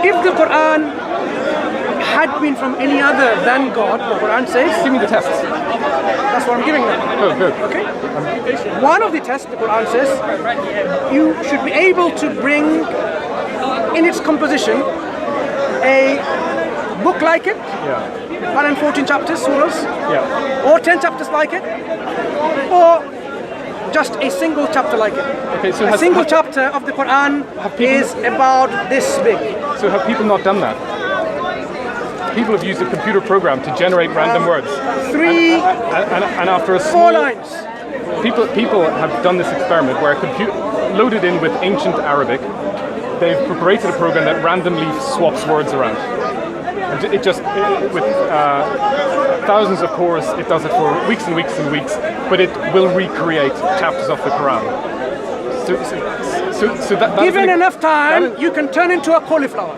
If the Quran had been from any other than God, the Quran says, Give me the tests. That's what I'm giving them. Oh, good. Okay? One of the tests, the Quran says, you should be able to bring in its composition a book like it, 114 chapters, surahs, or 10 chapters like it, or just a single chapter like it. Okay, so a single chapter of the Quran is about this big. So have people not done that? People have used a computer program to generate random words. And after a small 4 lines. People have done this experiment where a computer loaded in with ancient Arabic, they've created a program that randomly swaps words around. And it just, with thousands of cores, it does it for weeks and weeks and weeks, but it will recreate chapters of the Quran. So that given enough time, you can turn into a cauliflower.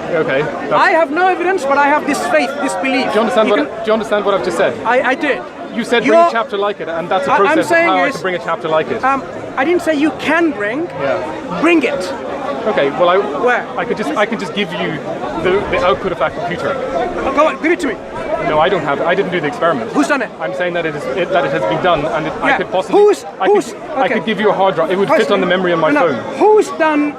Okay. I have no evidence, but I have this faith, this belief. Do you understand what I've just said? I did. You said bring a chapter like it, and that's a process of how I can bring a chapter like it. I didn't say you can bring. Bring it. Okay. Well, Where? I could just give you the output of that computer. Go on, give it to me. No, I don't have it. I didn't do the experiment. Who's done it? I'm saying that it has been done, and I could possibly. I could give you a hard drive. It would fit on the memory on my phone. Who's done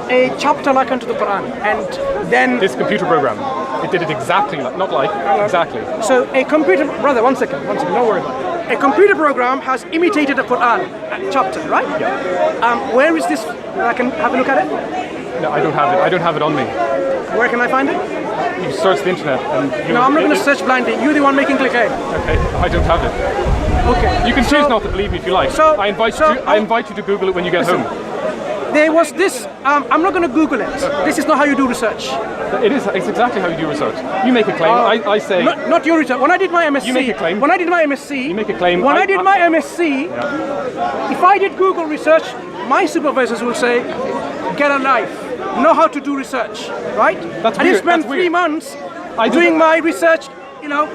a chapter like unto the Quran, and then this computer program? It did it exactly, exactly. So a computer, brother, one second, don't worry about it. A computer program has imitated a Quran chapter, right? Yeah. Where is this? I can have a look at it. No, I don't have it. I don't have it on me. Where can I find it? You search the internet, and no, I'm not going to search blindly. You're the one making clickbait. Okay, I don't have it. Okay. You can choose not to believe me if you like. I invite you to Google it when you get home. There was this. I'm not going to Google it. This is not how you do research. It is. It's exactly how you do research. You make a claim. I say. Not your research. When I did my MSc. You make a claim. When I did my MSc. You make a claim. When I did my MSc, if I did Google research, my supervisors will say, "Get a life. Know how to do research." Right? That's I didn't spend 3 months doing my research. You know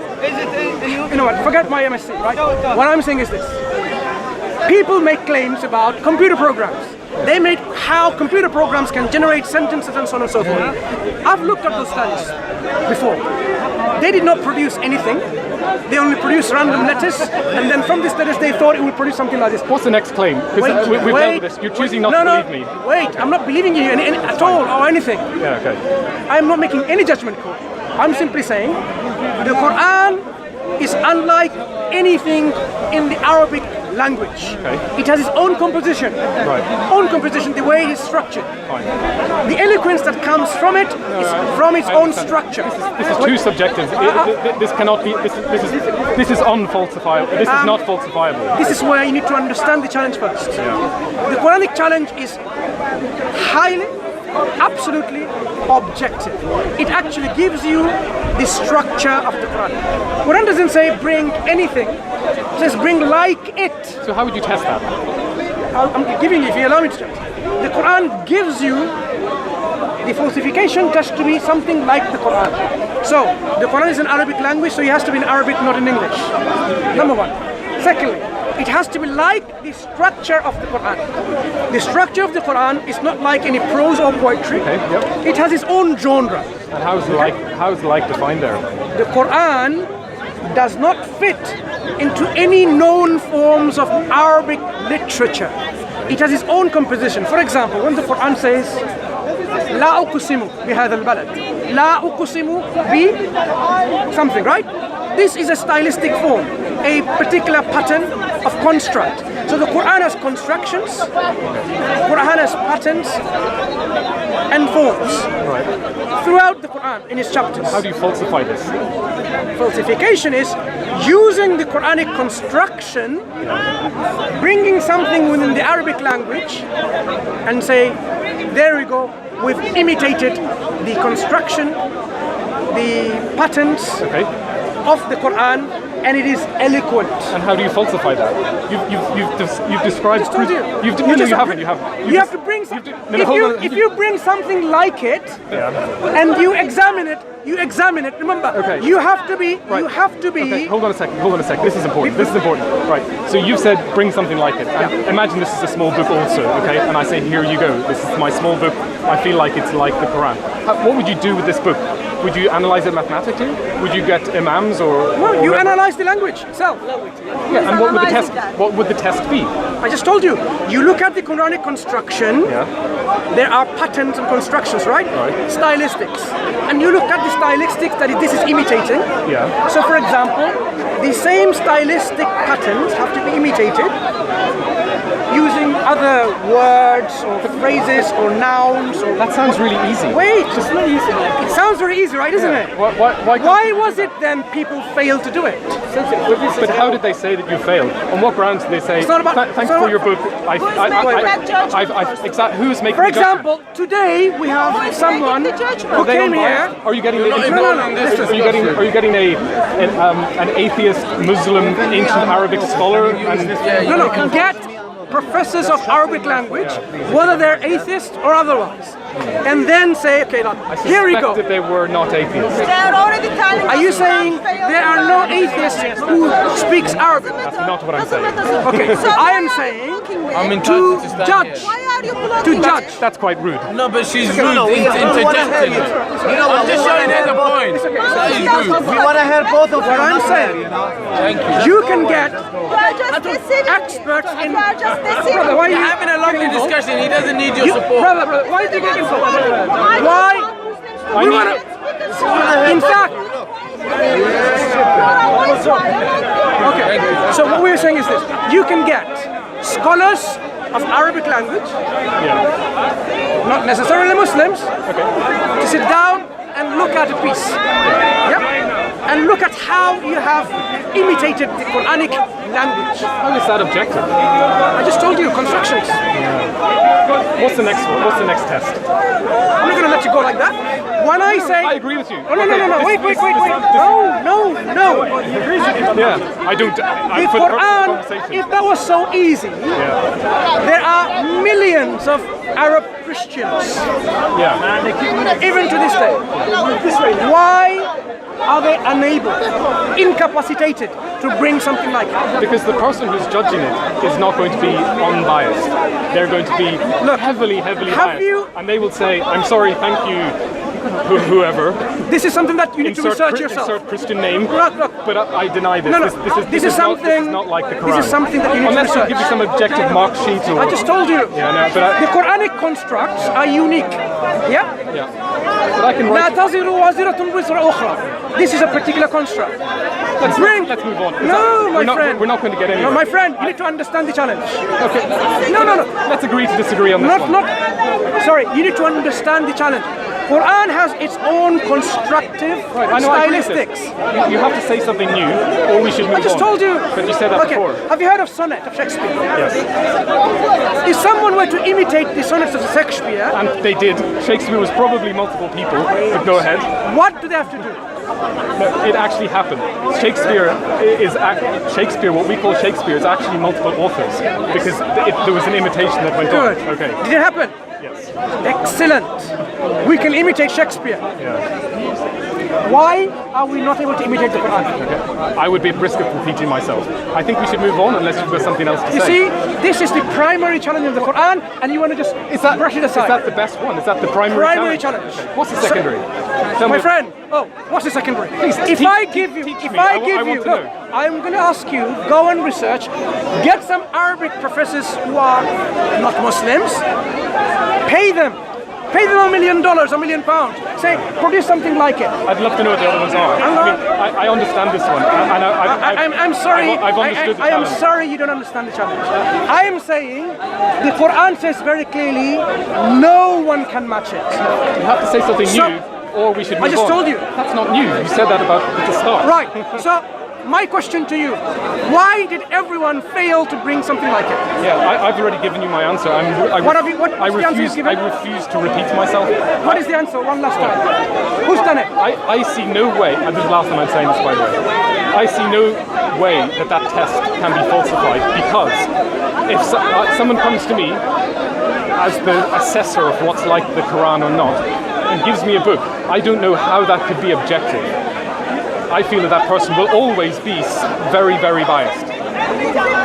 what? Forget my MSc. Right? What I'm saying is this: people make claims about computer programs. They made how computer programs can generate sentences and so on and so forth. I've looked at those studies before. They did not produce anything. They only produced random letters, and then from these letters they thought it would produce something like this. What's the next claim? Because we've dealt with this. You're choosing not to believe me. Wait, I'm not believing you at all or anything. Yeah, okay. I'm not making any judgment call. I'm simply saying the Quran is unlike anything in the Arabic language. Okay. It has its own composition. Right. Own composition, the way it is structured. Fine. The eloquence that comes from it is from its own structure. This is too subjective. This cannot be. This is unfalsifiable. This is not falsifiable. This is where you need to understand the challenge first. The Quranic challenge is highly, absolutely objective. It actually gives you the structure of the Quran. Quran doesn't say bring anything. It says bring like it. So how would you test that? I'm giving you, if you allow me to test. The Quran gives you the falsification test to be something like the Quran. So the Quran is in Arabic language, so it has to be in Arabic, not in English. Number one. Secondly, it has to be like the structure of the Quran. The structure of the Quran is not like any prose or poetry. Okay, yep. It has its own genre. And how is like defined there? The Quran does not fit into any known forms of Arabic literature. It has its own composition. For example, when the Quran says, لا أقسم بهذا البلد, لا أقسم ب something, right? This is a stylistic form, a particular pattern of construct. So the Quran has constructions, the Quran has patterns and forms throughout the Quran in its chapters. How do you falsify this? Falsification is using the Quranic construction, bringing something within the Arabic language and say, there we go, we've imitated the construction, the patterns of the Quran, and it is eloquent. And how do you falsify that? You've described. I just told you. You haven't. You have to bring something. If you bring something like it, and you examine it. Remember, you have to be. Right. You have to be. Okay, hold on a second. This is important. Right. So you've said bring something like it. Imagine this is a small book also. Okay. And I say here you go. This is my small book. I feel like it's like the Quran. What would you do with this book? Would you analyze it mathematically? Would you get imams or? No, you analyze the language itself. Yeah, and what would the test? What would the test be? I just told you. You look at the Quranic construction. Yeah. There are patterns and constructions, right? Right. Stylistics, and you look at the stylistics that this is imitating. Yeah. So, for example, the same stylistic patterns have to be imitated using other words or phrases or nouns. Or That sounds really easy. wait, It's not easy. it sounds very easy, right? Isn't it? Why was it then people failed to do it? But how did they say that you failed? On what grounds did they say? It's not about- Thanks it's not for your about- book. Exactly. Who's making? For the judgment? example, today we have someone who Are they came here. unbiased? Are you getting? You're not involved in this Are you getting? Are you getting an atheist Muslim ancient Arabic scholar? No, get professors of Arabic language, whether they're atheists or otherwise, and then say, okay, now, here we go. That they were not atheists. They are already telling Are you saying there are no atheists who speaks Arabic? That's not what I'm saying. Okay, So I am why are saying you talking with? I'm to entitled to stand judge. here. Why are you To blocking? judge. That's quite rude. No, but she's rude. Interjecting. I'm just showing her the point. That is rude. We want to hear both of What them. I'm saying, Thank you. you can get You are just deceiving me. experts in. You are just deceiving Brother, me. why are We're you having a lovely discussion. He doesn't need your support. Brother, why did you get involved? Why? I We need- wanna, in fact, okay. So what we're saying is this: you can get scholars of Arabic language, Yeah. not necessarily Muslims, to sit down and look at a piece. Yep. And look at how you have imitated the Quranic language. How is that objective? I just told you constructions. What's the next one? What's the next test? I'm not going to let you go like that. When I say, I agree with you. oh, no, wait. No. Yeah, I don't. The For the purpose of Quran, conversation. if that was so easy, Yeah. there are millions of Arab Christians, Yeah. even to this day. Why are they unable, incapacitated to bring something like that? Because the person who's judging it is not going to be unbiased. They're going to be heavily have biased. you- And they will say, I'm sorry, thank you, whoever. This is something that you need to research yourself. Insert Christian name. Look. But I deny this. No, This is something. not like the Quran. This is something that you need to Unless you research. give me some objective mark sheet or. I just told you. Yeah, no, but The Quranic constructs are unique. Yeah. yeah. But I can لا write. تزر وازرة وزر أخرى. This is a particular construct. Let's move on. No, my friend. We're not going to get anywhere. No, my friend, you need to understand the challenge. Okay. No. Let's agree to disagree on this one. Sorry, you need to understand the challenge. Quran has its own constructive I know, I agree with this. stylistics. You have to say something new, or we should move on. I just told you. But you said that Okay, before. have you heard of sonnet of Shakespeare? Yes. If someone were to imitate the sonnets of Shakespeare, And they did. Shakespeare was probably multiple people, but go ahead. what do they have to do? No, it actually happened. Shakespeare, what we call Shakespeare, is actually multiple authors, because there was an imitation that went Good. on. Okay. Did it happen? Yes. Excellent. We can imitate Shakespeare. Yeah. Why are we not able to imitate the Quran? I would be at risk of repeating myself. I think we should move on unless you've got something else to You say. see, this is the primary challenge of the Quran, and you want to just brush it aside. Is that the best one? Is that the primary challenge? Okay. What's the secondary? Tell My me- friend, what's the secondary? Please, if teach- I give you, teach if me. I I give want you, to look, know. I'm going to ask you, go and research, get some Arabic professors who are not Muslims, pay them $1 million, £1 million. Say, produce something like it. I'd love to know what the other ones are. I understand this one. I'm sorry. I've understood the I am challenge. sorry you don't understand the challenge. I am saying the Quran says very clearly, no one can match it. You have to say something new, or we should move on. I just told you. That's not new. You said that about at the start. Right. So my question to you: why did everyone fail to bring something like it? Yeah, I've already given you my answer. What have you- what's the answer you've given? I refuse to repeat myself. What is the answer? One last time. Who's done it? I see no way, and this is the last time I'm saying this, by the way, I see no way that test can be falsified, because if someone comes to me as the assessor of what's like the Quran or not, and gives me a book, I don't know how that could be objective. I feel that person will always be very, very biased.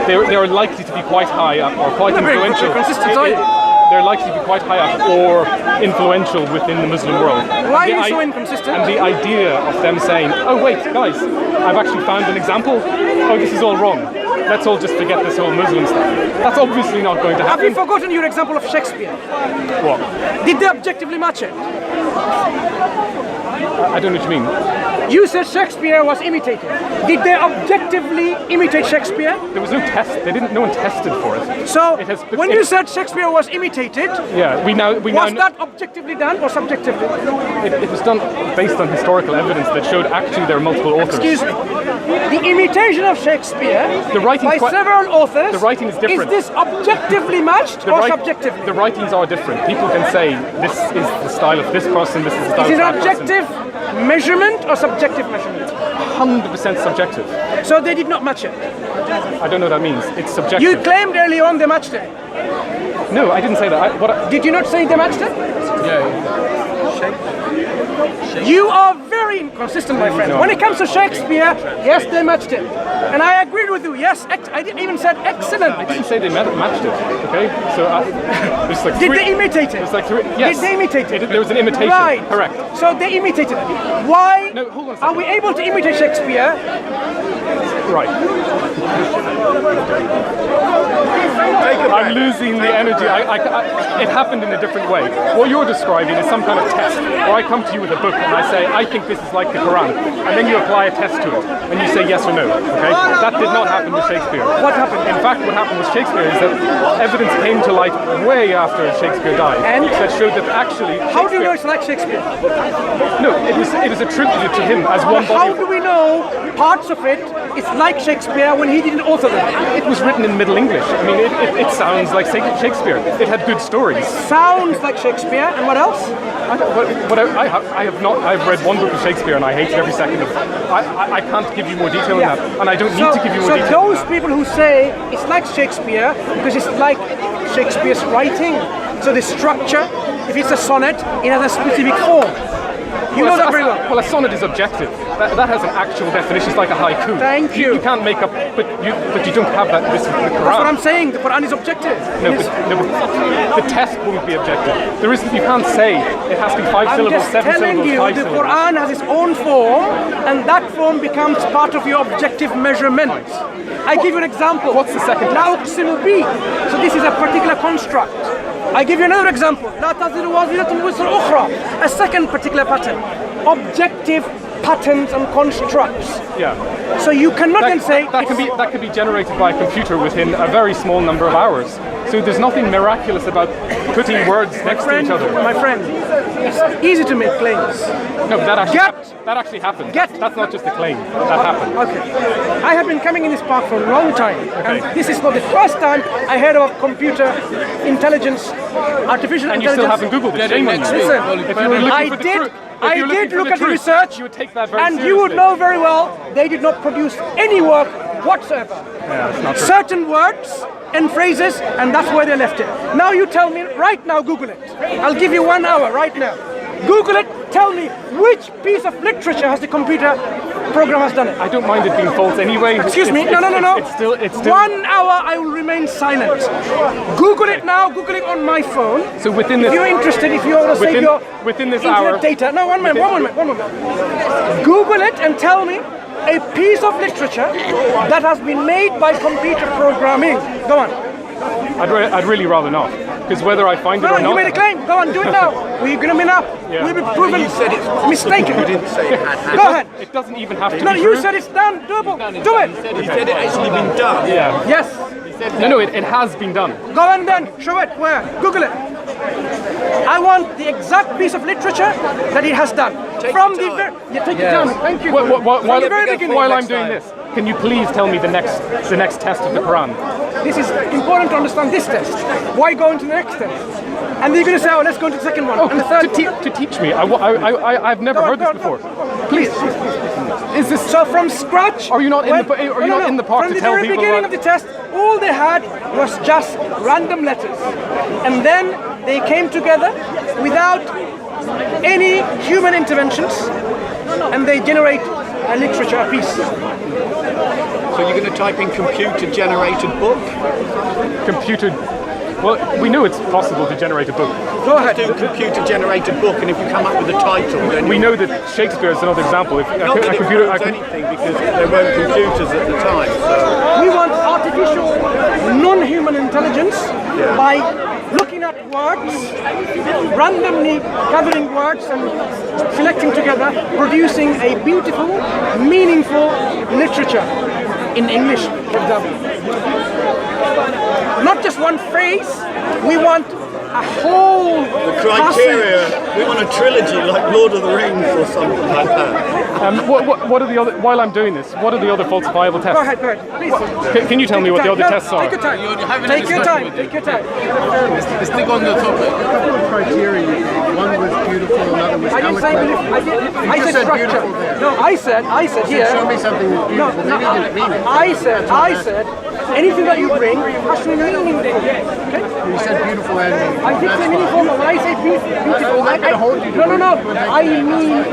They are likely to be quite high up or quite Not very influential. consistent, are you? they're likely to be quite high up or influential within the Muslim world. Why are you so inconsistent? And the idea of them saying, oh wait, guys, I've actually found an example. Oh, this is all wrong. Let's all just forget this whole Muslim stuff. That's obviously not going to happen. Have you forgotten your example of Shakespeare? What? Did they objectively match it? I don't know what you mean. You said Shakespeare was imitated. Did they objectively imitate Shakespeare? There was no test. No one tested for it. So when you said Shakespeare was imitated, yeah, was that objectively done or subjectively? It was done based on historical evidence that showed actually there are multiple authors. Excuse me. The imitation of Shakespeare by several authors. The writing is different. Is this objectively matched or subjectively? The writings are different. People can say this is the style of this person. This is the style of that person. Is it objective measurement or subjective measurement? 100% subjective. So they did not match it? I don't know what that means. It's subjective. You claimed early on they matched it. No, I didn't say that. Did you not say they matched it? Yeah. You are very inconsistent, my friend. When it comes to Shakespeare, yes, they matched it. And I agreed with you. Yes, I didn't even said excellent. I didn't say they matched it, okay? So there's like Did they imitate it? There's like three. Yes. Did they imitate it? There was an imitation. Right. Correct. So they imitated it. Why No, hold on a second. are we able to imitate Shakespeare? Right. I'm losing the energy. It happened in a different way. What you're describing is some kind of test, where I come to you with a book and I say, I think this is like the Quran, and then you apply a test to it, and you say yes or no. Okay? That did not happen with Shakespeare. What happened? In fact, what happened with Shakespeare is that evidence came to light way after Shakespeare died, and that showed that actually. How do you know it's like Shakespeare? No, it was attributed to him as one body. How do we know parts of it is like Shakespeare when he didn't author them? It was written in Middle English. I mean, it sounds like Shakespeare. It had good stories. Sounds like Shakespeare, and what else? I've read one book of Shakespeare and I hated every second of it. I can't give you more detail than that, and I don't need to give you more detail. So those people who say it's like Shakespeare because it's like Shakespeare's writing. So the structure, if it's a sonnet, it has a specific form. You know that very well. Well, a sonnet is objective. That has an actual definition. It's like a haiku. Thank you. You can't make up, but you don't have that. This is the Quran. That's what I'm saying. The Quran is objective. No, but the test won't be objective. There isn't. You can't say it has to be 5 syllables, 7 syllables, 5 syllables. The Quran has its own form, and that form becomes part of your objective measurement. I give you an example. What's the second test? So this is a particular construct. I give you another example. لا تزر وازرة وزر أخرى. A second particular pattern. Objective patterns and constructs. Yeah. So you cannot then say that can be generated by a computer within a very small number of hours. So there's nothing miraculous about putting words next to each other. My friend, it's easy to make claims. No, but that actually happened. That's not just a claim. That happened. Okay. I have been coming in this park for a long time, and this is not the first time I heard of computer intelligence, artificial intelligence. And you still haven't Googled it. Shame on you. Listen, if you were looking for the truth. I did look at the research, you would take that very and seriously. you would know very well they did not produce any work whatsoever. Yeah, that's not true. Certain words and phrases, and that's where they left it. Now you tell me right now, Google it. I'll give you 1 hour right now. Google it, tell me which piece of literature has the computer program has done it. I don't mind it being false anyway. Excuse me, no. It's still 1 hour I will remain silent. Google it now, Google it on my phone. So within this, if you're interested, if you want to save your within this internet hour, data. No, one moment. Google it and tell me a piece of literature that has been made by computer programming. Go on. I'd really rather not, because whether I find it or not. You made a claim. Go on, do it now. We're going to win up. Yeah. We'll be proven mistaken. You didn't say it had happened. Go ahead. It doesn't even have to No, be you true. said it's done. Doable. Do it. He said it actually been done. Yeah. Yes. No, it has been done. Go on then. Show it. Where? Google it. I want the exact piece of literature that it has done. Take your time. Thank you. While the very beginning. I'm doing this, can you please tell me the next test of the Quran? This is important to understand this test. Why go into the next test? And then you're going to say, oh, let's go into the second one. And the third to teach me. I've never heard this before. Please. Is this so from scratch? Are you not in the park to tell people? From the very beginning of the test, all they had was just random letters, and then they came together without any human interventions, and they generate a literature, a piece. So you're going to type in computer-generated book? Well, we know it's possible to generate a book. Go ahead. Do a computer-generated book, and if you come up with a title, then We know that Shakespeare is another example. If not that it proves anything because there weren't computers at the time. So We want artificial, non-human intelligence by looking at words, randomly gathering words and selecting together, producing a beautiful, meaningful literature in English, for example. Not just one phrase, we want a whole criteria, passage. we want a trilogy like Lord of the Rings or something like that. what are the other? While I'm doing this, what are the other falsifiable tests? Go ahead, please. Can you tell me what the other tests are? Take your time. You're having a Take your discussion time. with Take your time. Let's stick on the topic. Criteria. One was beautiful, another was I didn't say eloquent. I said said structure. beautiful there. No, I said here. Show me something that's No, beautiful. no, Then you didn't mean it. I said anything that you bring has to be meaningful. Okay? You said beautiful and I did say meaningful, but when I say beautiful, I'm not gonna hold you to no. it. I mean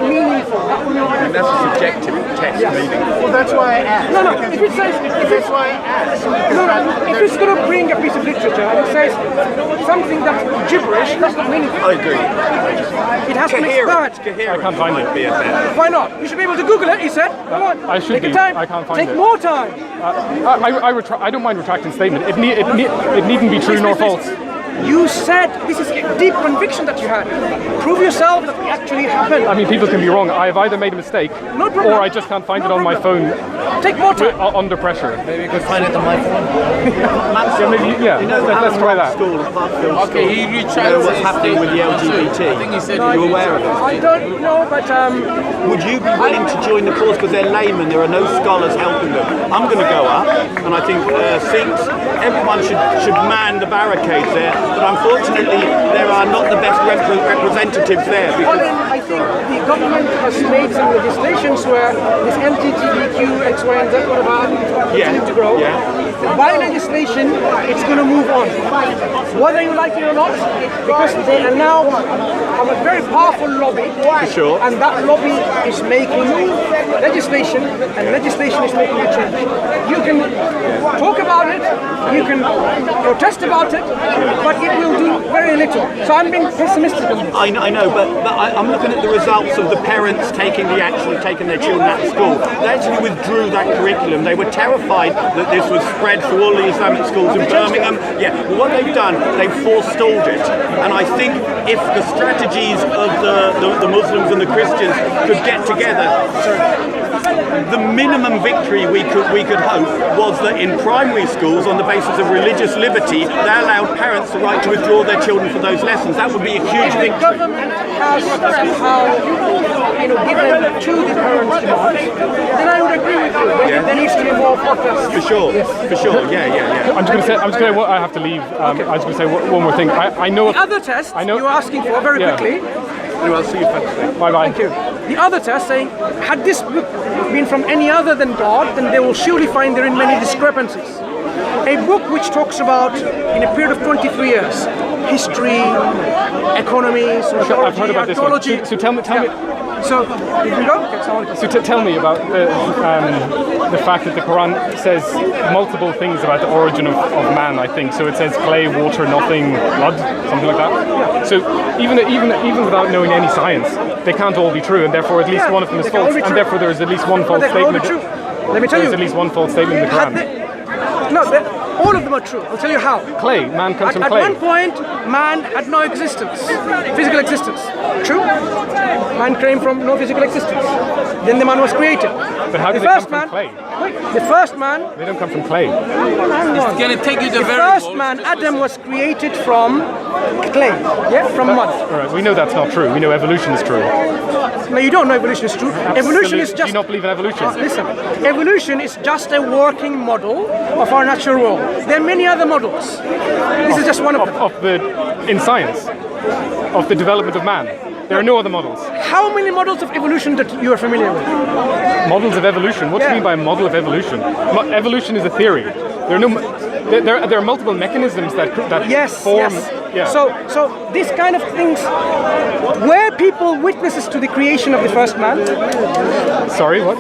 meaningful. That would mean That's a subjective test, meaning. well, that's why I asked. No, if it says, That's why I asked. if it's going to bring a piece of literature and it says something that's gibberish, that's not meaningful. I agree. It has to make Coherent, sense. coherent I can't find might it. be a better. Why not? You should be able to Google it, he said. Come on. I should Take be. your time. I can't find Take it. more time. I don't mind retracting statement. It needn't be true nor false. You said this is a deep conviction that you had. Prove yourself that it actually happened. I mean, people can be wrong. I've either made a mistake, No problem. or I just can't find No it on my phone Take more time. under pressure. Maybe you could find it on my phone. Yeah, maybe. Yeah, let's try that. School, Parkfield Okay, School. he You retracted know what's his happening with the statement. LGBT? I think he said Are you aware of it? I don't know, but Would you be willing to join the cause because they're laymen, there are no scholars helping them? I'm going to go up, and I think Sikhs, everyone should man the barricades there, but unfortunately there are not the best representatives there. well, Because then I think the government has made some legislations where this LGBTQ, X, Y, and Z, whatever, continue to grow. yeah. By legislation, it's going to move on. Whether you like it or not, because they are now have a very powerful lobby. sure. And that lobby is making legislation, and legislation is making a change. You can talk about it, you can protest about it, but it will do very little. So I'm being pessimistic on this. I know, but I'm looking at the results of the parents taking their children out of school. They actually withdrew that curriculum. They were terrified that this was spread through all the Islamic schools in Birmingham. Yeah, well, what they've done, they've forestalled it. And I think if the strategies of the Muslims and the Christians could get together, the minimum victory we could hope was that in primary schools, on the basis of religious liberty, they allowed parents the right to withdraw their children from those lessons. That would be a huge The victory. government has somehow, given to the parents' demands, then I would agree with you. There needs to be more protest. For sure, yeah. I'm just going to say. I have to leave. I'm just going to say one more thing. I know. The other test I know- you were asking for very Yeah. quickly. Anyway, I'll see you folks. Bye bye. Thank you. The other test saying, had this book been from any other than God, then they will surely find therein many discrepancies. A book which talks about, in a period of 23 years, history, economy, sociology, I've heard about this one. archaeology. So tell me. So, did we go? Okay, someone- So tell me about the fact that the Quran says multiple things about the origin of man. I think so. It says clay, water, nothing, blood, something like that. So even without knowing any science, they can't all be true, and therefore at least Yeah, one of them is they can all false, be and true. therefore there is at least one false They can all be statement. true. Let me tell There's you. at least one false statement in the Had Quran. they- no, all of them are true. I'll tell you how. Clay, man comes from At clay. one point, man had no existence, physical existence. True? Man came from no physical existence. Then the man was created. But how the did they come first from man, clay? Wait, the first man, They don't come from clay. It's gonna take you the the variables. first man, Adam, was created from clay. Yeah, from mud. All right, we know that's not true. We know evolution is true. No, you don't know evolution is true. Evolution is Do just. you not believe in evolution? Listen, evolution is just a working model of our natural world. There are many other models. This is just one of them. In science, of the development of man. There are no other models. How many models of evolution that you are familiar with? Models of evolution. What do you Yeah. mean by a model of evolution? Evolution is a theory. There are no. There are multiple mechanisms that Yes, form. yes. Yeah. So these kind of things, were people witnesses to the creation of the first man? Sorry, what?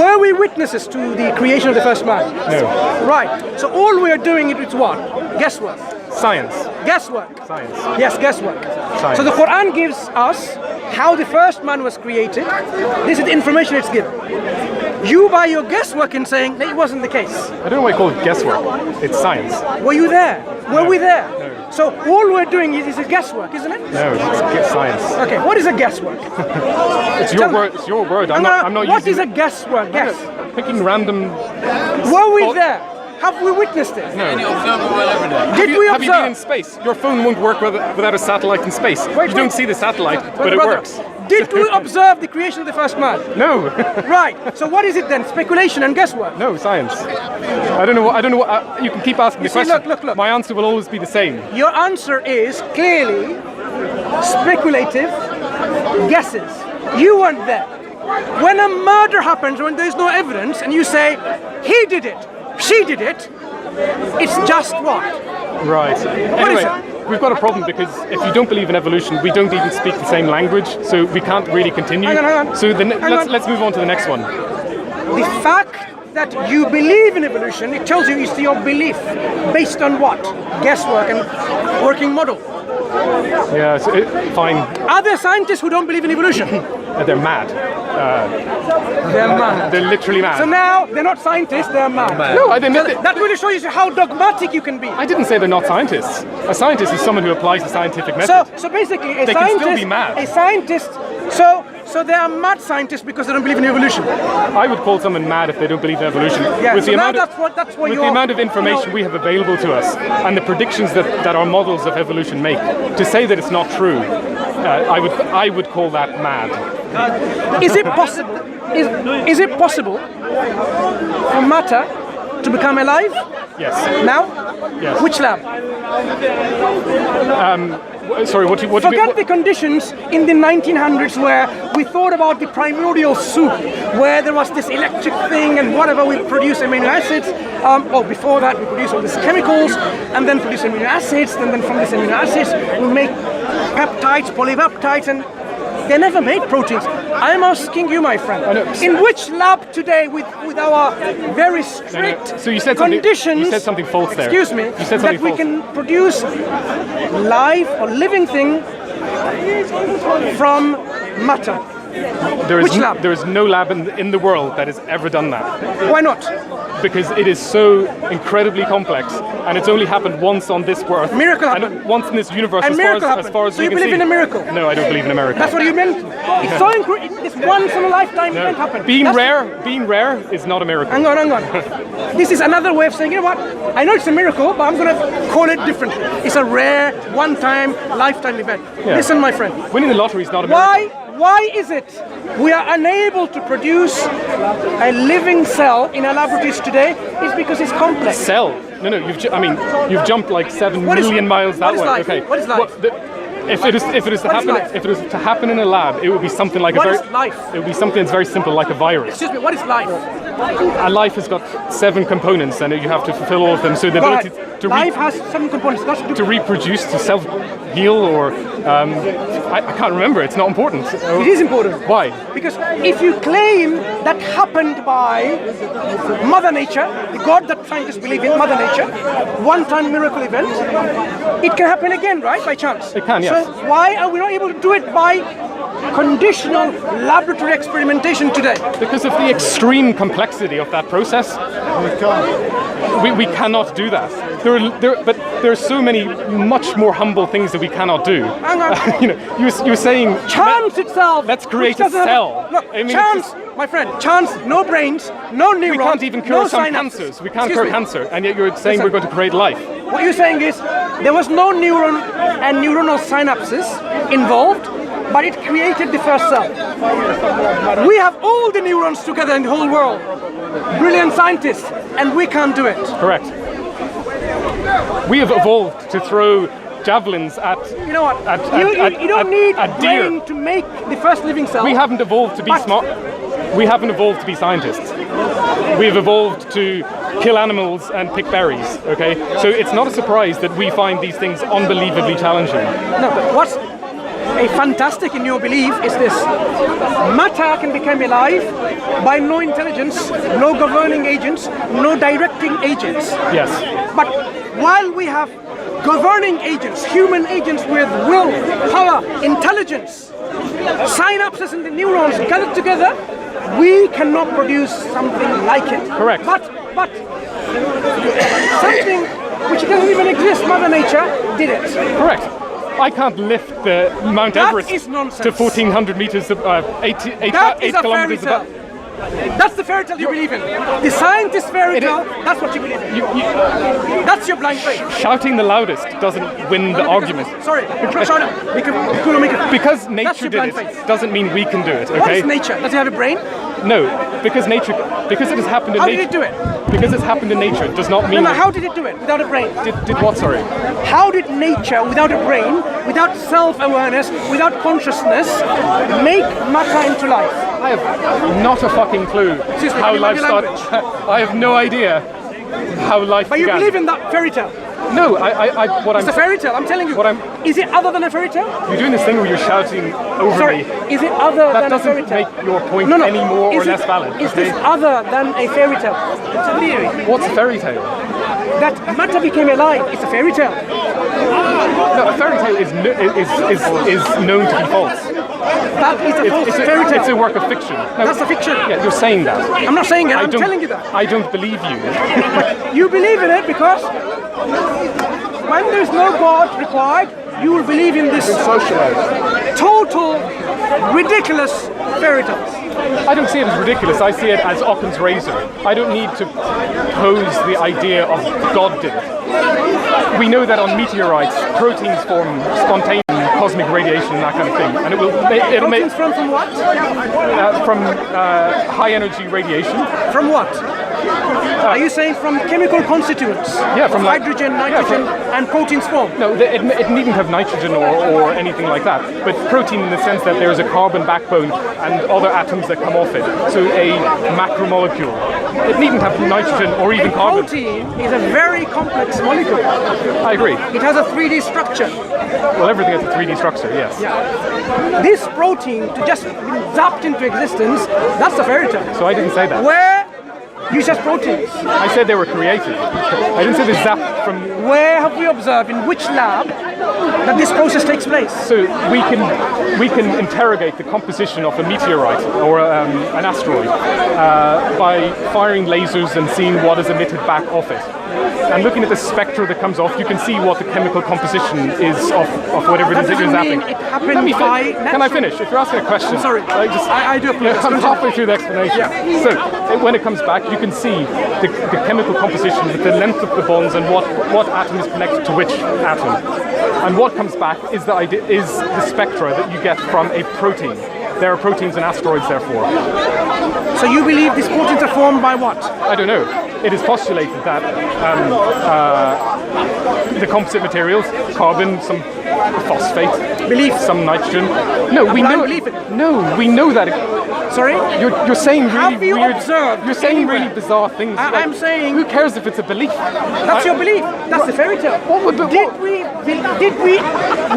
Were we witnesses to the creation of the first man? No. Right. So all we are doing it is what? Guesswork. Science. Guesswork. Science. Yes, guesswork. Science. So the Quran gives us how the first man was created. This is the information it's given. You, by your guesswork, in saying that it wasn't the case. I don't know why you call it guesswork. It's science. Were you there? Were we there? No. So all we're doing is a guesswork, isn't it? No, it's science. Okay, what is a guesswork? It's your word. It's your word. I'm not what using is a guesswork? Guess. picking random. Were we there? Have we witnessed it? No. Did we Have you been in observe? space? Your phone won't work without a satellite in space. You don't see the satellite, but it Brother, works. Did we observe the creation of the first man? No. Right. So what is it then? Speculation and guesswork? No, science. I don't know what. You can keep asking the see, question. look. My answer will always be the same. Your answer is clearly speculative guesses. You weren't there. When a murder happens, when there's no evidence, and you say, he did it, she did it, it's just what? Right. is Anyway, we've got a problem because if you don't believe in evolution, we don't even speak the same language, so we can't really continue. Hang on. So let's move on to the next one. The fact that you believe in evolution, it tells you it's your belief based on what? Guesswork and working model. Yeah, so fine. Are there scientists who don't believe in evolution? They're mad. They're mad. They're literally mad. So now they're not scientists, they're mad. No, I didn't. That really shows you how dogmatic you can be. I didn't say they're not scientists. A scientist is someone who applies the scientific method. So basically, They can still be mad. A scientist. So they are mad scientists because they don't believe in evolution. I would call someone mad if they don't believe in evolution. Yeah. With So the now amount that's what with the amount of information we have available to us and the predictions that our models of evolution make, to say that it's not true, I would call that mad. Is it possible? Is it possible for matter to become alive Yes. now? Yes. Which lab? Sorry. What do you Forget the conditions in the 1900s where we thought about the primordial soup, where there was this electric thing and whatever, we produce amino acids. Before that we produce all these chemicals and then produce amino acids, and then from these amino acids we make peptides, polypeptides, and they never made proteins. I'm asking you, my friend, in which lab today with our very strict So you said conditions, you said something false there. Excuse me, You said that something we false. can produce live or living thing from matter. There is no lab in the world that has ever done that. Why not? Because it is so incredibly complex, and it's only happened once on this earth. Miracle and happened. once in this universe, A as miracle far as happened. So we you can believe see. in a miracle? No, I don't believe in a miracle. That's what you meant. It's so incredible. This once in a lifetime event happened. Being rare is not a miracle. Hang on. This is another way of saying, you know what? I know it's a miracle, but I'm going to call it differently. It's a rare, one-time, lifetime event. Yeah. Listen, my friend. Winning the lottery is not a miracle. Why is it we are unable to produce a living cell in our laboratories today? Is because it's complex. Cell? No. You've jumped like 7 million miles that what is way. life? Okay. What is life? If it is to happen in a lab, it would be something like What is life? It would be something that's very simple, like a virus. Excuse me, what is life? A life has got 7 components, and you have to fulfill all of them. So the Go ability ahead. to Life has 7 components. to reproduce, to self-heal, or I can't remember. It's not important. It is important. Why? Because if you claim that happened by Mother Nature, the God that scientists believe in, Mother Nature, one-time miracle event, it can happen again, right? By chance. It can, yes. So why are we not able to do it by conditional laboratory experimentation today? Because of the extreme complexity of that process, we cannot do that. But there are so many much more humble things that we cannot do. Hang on. You were saying Chance itself. Let's create which doesn't a cell. Look, I mean, chance, my friend. Chance. No brains. No neurons. we can't even cure no some synapses. cancers. We can't Excuse cure me. cancer, and yet you're saying we're going to create life. What you're saying is there was no neuron and neuronal synapses involved, but it created the first cell. We have all the neurons together in the whole world. Brilliant scientists, and we can't do it. Correct. We have evolved to throw javelins at. You know what? You don't need brain to make the first living cell. We haven't evolved to be smart. We haven't evolved to be scientists. We have evolved to kill animals and pick berries. Okay, so it's not a surprise that we find these things unbelievably challenging. No, but what's fantastic in your belief is this: matter can become alive by no intelligence, no governing agents, no directing agents. Yes. But while we have governing agents, human agents with will, power, intelligence, synapses in the neurons gathered together, we cannot produce something like it. Correct. But something which doesn't even exist, Mother Nature did it. Correct. I can't lift the Mount That Everest is nonsense. to 1,400 meters, 8 That is a fairy kilometers tale. above. That's the fairy tale you believe in. The scientist fairy tale, that's what you believe in. That's your blind faith. Shouting the loudest doesn't win the argument. Sorry, shout out. We can make it. Because nature did blind it faith. doesn't mean we can do it, What okay? is nature? Does it have a brain? No, because it has happened in How nature. did it do it? Because it's happened in nature does not mean... No, how did it do it without a brain? Did what, sorry? How did nature, without a brain, without self-awareness, without consciousness, make matter into life? I have not a fucking clue Excuse me, how can you life mind your started. I have no idea how life But you began. believe in that fairy tale? No, It's a fairy tale, I'm telling you. Is it other than a fairy tale? You're doing this thing where you're shouting over Sorry, me. is it other That than a fairy doesn't tale? make your point No, any more or Is less it- valid. Is okay? this other than a fairy tale? It's a theory. What's a fairy tale? That matter became alive. It's a fairy tale. No, a fairy tale is known to be false. That is a false fairy tale. It's a work of fiction. No, That's a fiction. Yeah, you're saying that. I'm not saying it, I'm don't- telling you that. I don't believe you. You believe in it because when there's no God required, you will believe in this total ridiculous fairy tales. I don't see it as ridiculous. I see it as Occam's razor. I don't need to pose the idea of God did it. We know that on meteorites, proteins form spontaneous cosmic radiation and that kind of thing, and it'll make Proteins from what? from high energy radiation. From what? Are you saying from chemical constituents? Yeah, from like- hydrogen, yeah, nitrogen, and proteins form? No, it needn't have nitrogen or anything like that, but protein in the sense that there's a carbon backbone and other atoms that come off it. So a macromolecule. It needn't have nitrogen or even carbon. Protein is a very complex molecule. I agree. It has a 3D structure. Well, everything has a 3D structure, yes. This protein, to just be zapped into existence, that's a fairy tale. So I didn't say that. Where you said proteins. I said they were created. I didn't say they zapped from... Where have we observed, in which lab, that this process takes place? So we can interrogate the composition of a meteorite or an asteroid by firing lasers and seeing what is emitted back off it. And looking at the spectra that comes off, you can see what the chemical composition is of whatever it is that you're That doesn't zapping. mean it happened by Can I finish? If you're asking a question. Sorry, I do apologize. I'm halfway through the explanation. So when it comes back, you can see the chemical composition with the length of the bonds and what atom is connected to which atom. And what comes back is the spectra that you get from a protein. There are proteins in asteroids, therefore. So you believe these proteins are formed by what? I don't know. It is postulated that the composite materials, carbon, some phosphate, some nitrogen. No, we know. Believe it. No, we know that. Sorry? You're saying really Have you weird. observed You're saying anywhere? really bizarre things. I'm saying. Who cares if it's a belief? That's your belief. That's the fairy tale. What would the-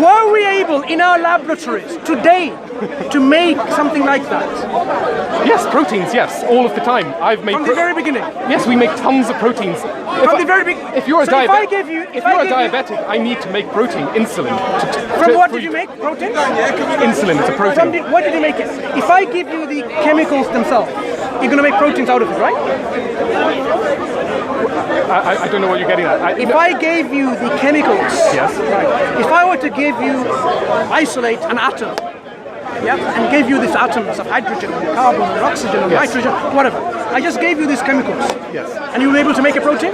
Were we able in our laboratories today to make something like that? Yes, proteins. Yes, all of the time. I've made. From the very beginning. Yes, we make tons of proteins. From the very beginning. If you're a So if I diabetic, give you- if you're a diabetic, I need to make protein, insulin. From what did you make? Proteins? Insulin is a protein. What did you make it? If I give you the chemicals themselves, you're going to make proteins out of it, right? I don't know what you're getting at. If I gave you the chemicals, Yes. right? If I were to give you, isolate an atom, and gave you these atoms of hydrogen, and carbon, and oxygen, and Yes. nitrogen, whatever. I just gave you these chemicals. Yes. And you were able to make a protein?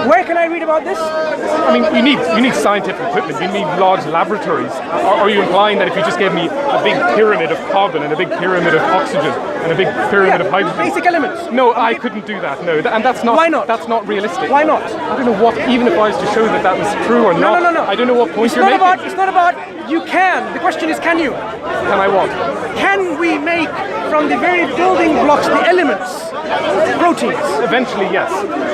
Where can I read about this? I mean, you need scientific equipment. You need large laboratories. Are you implying that if you just gave me a big pyramid of carbon and a big pyramid of oxygen and a big pyramid of hydrogen? Basic elements. No, I couldn't do that. No, and that's not. Why not? That's not realistic. Why not? I don't know what. Even if I was to show that that was true or not. No. I don't know what point It's you're not making. it's not about you can. The question is, can you? Can I what? Can we make from the very building blocks, the elements, proteins? Eventually, yes.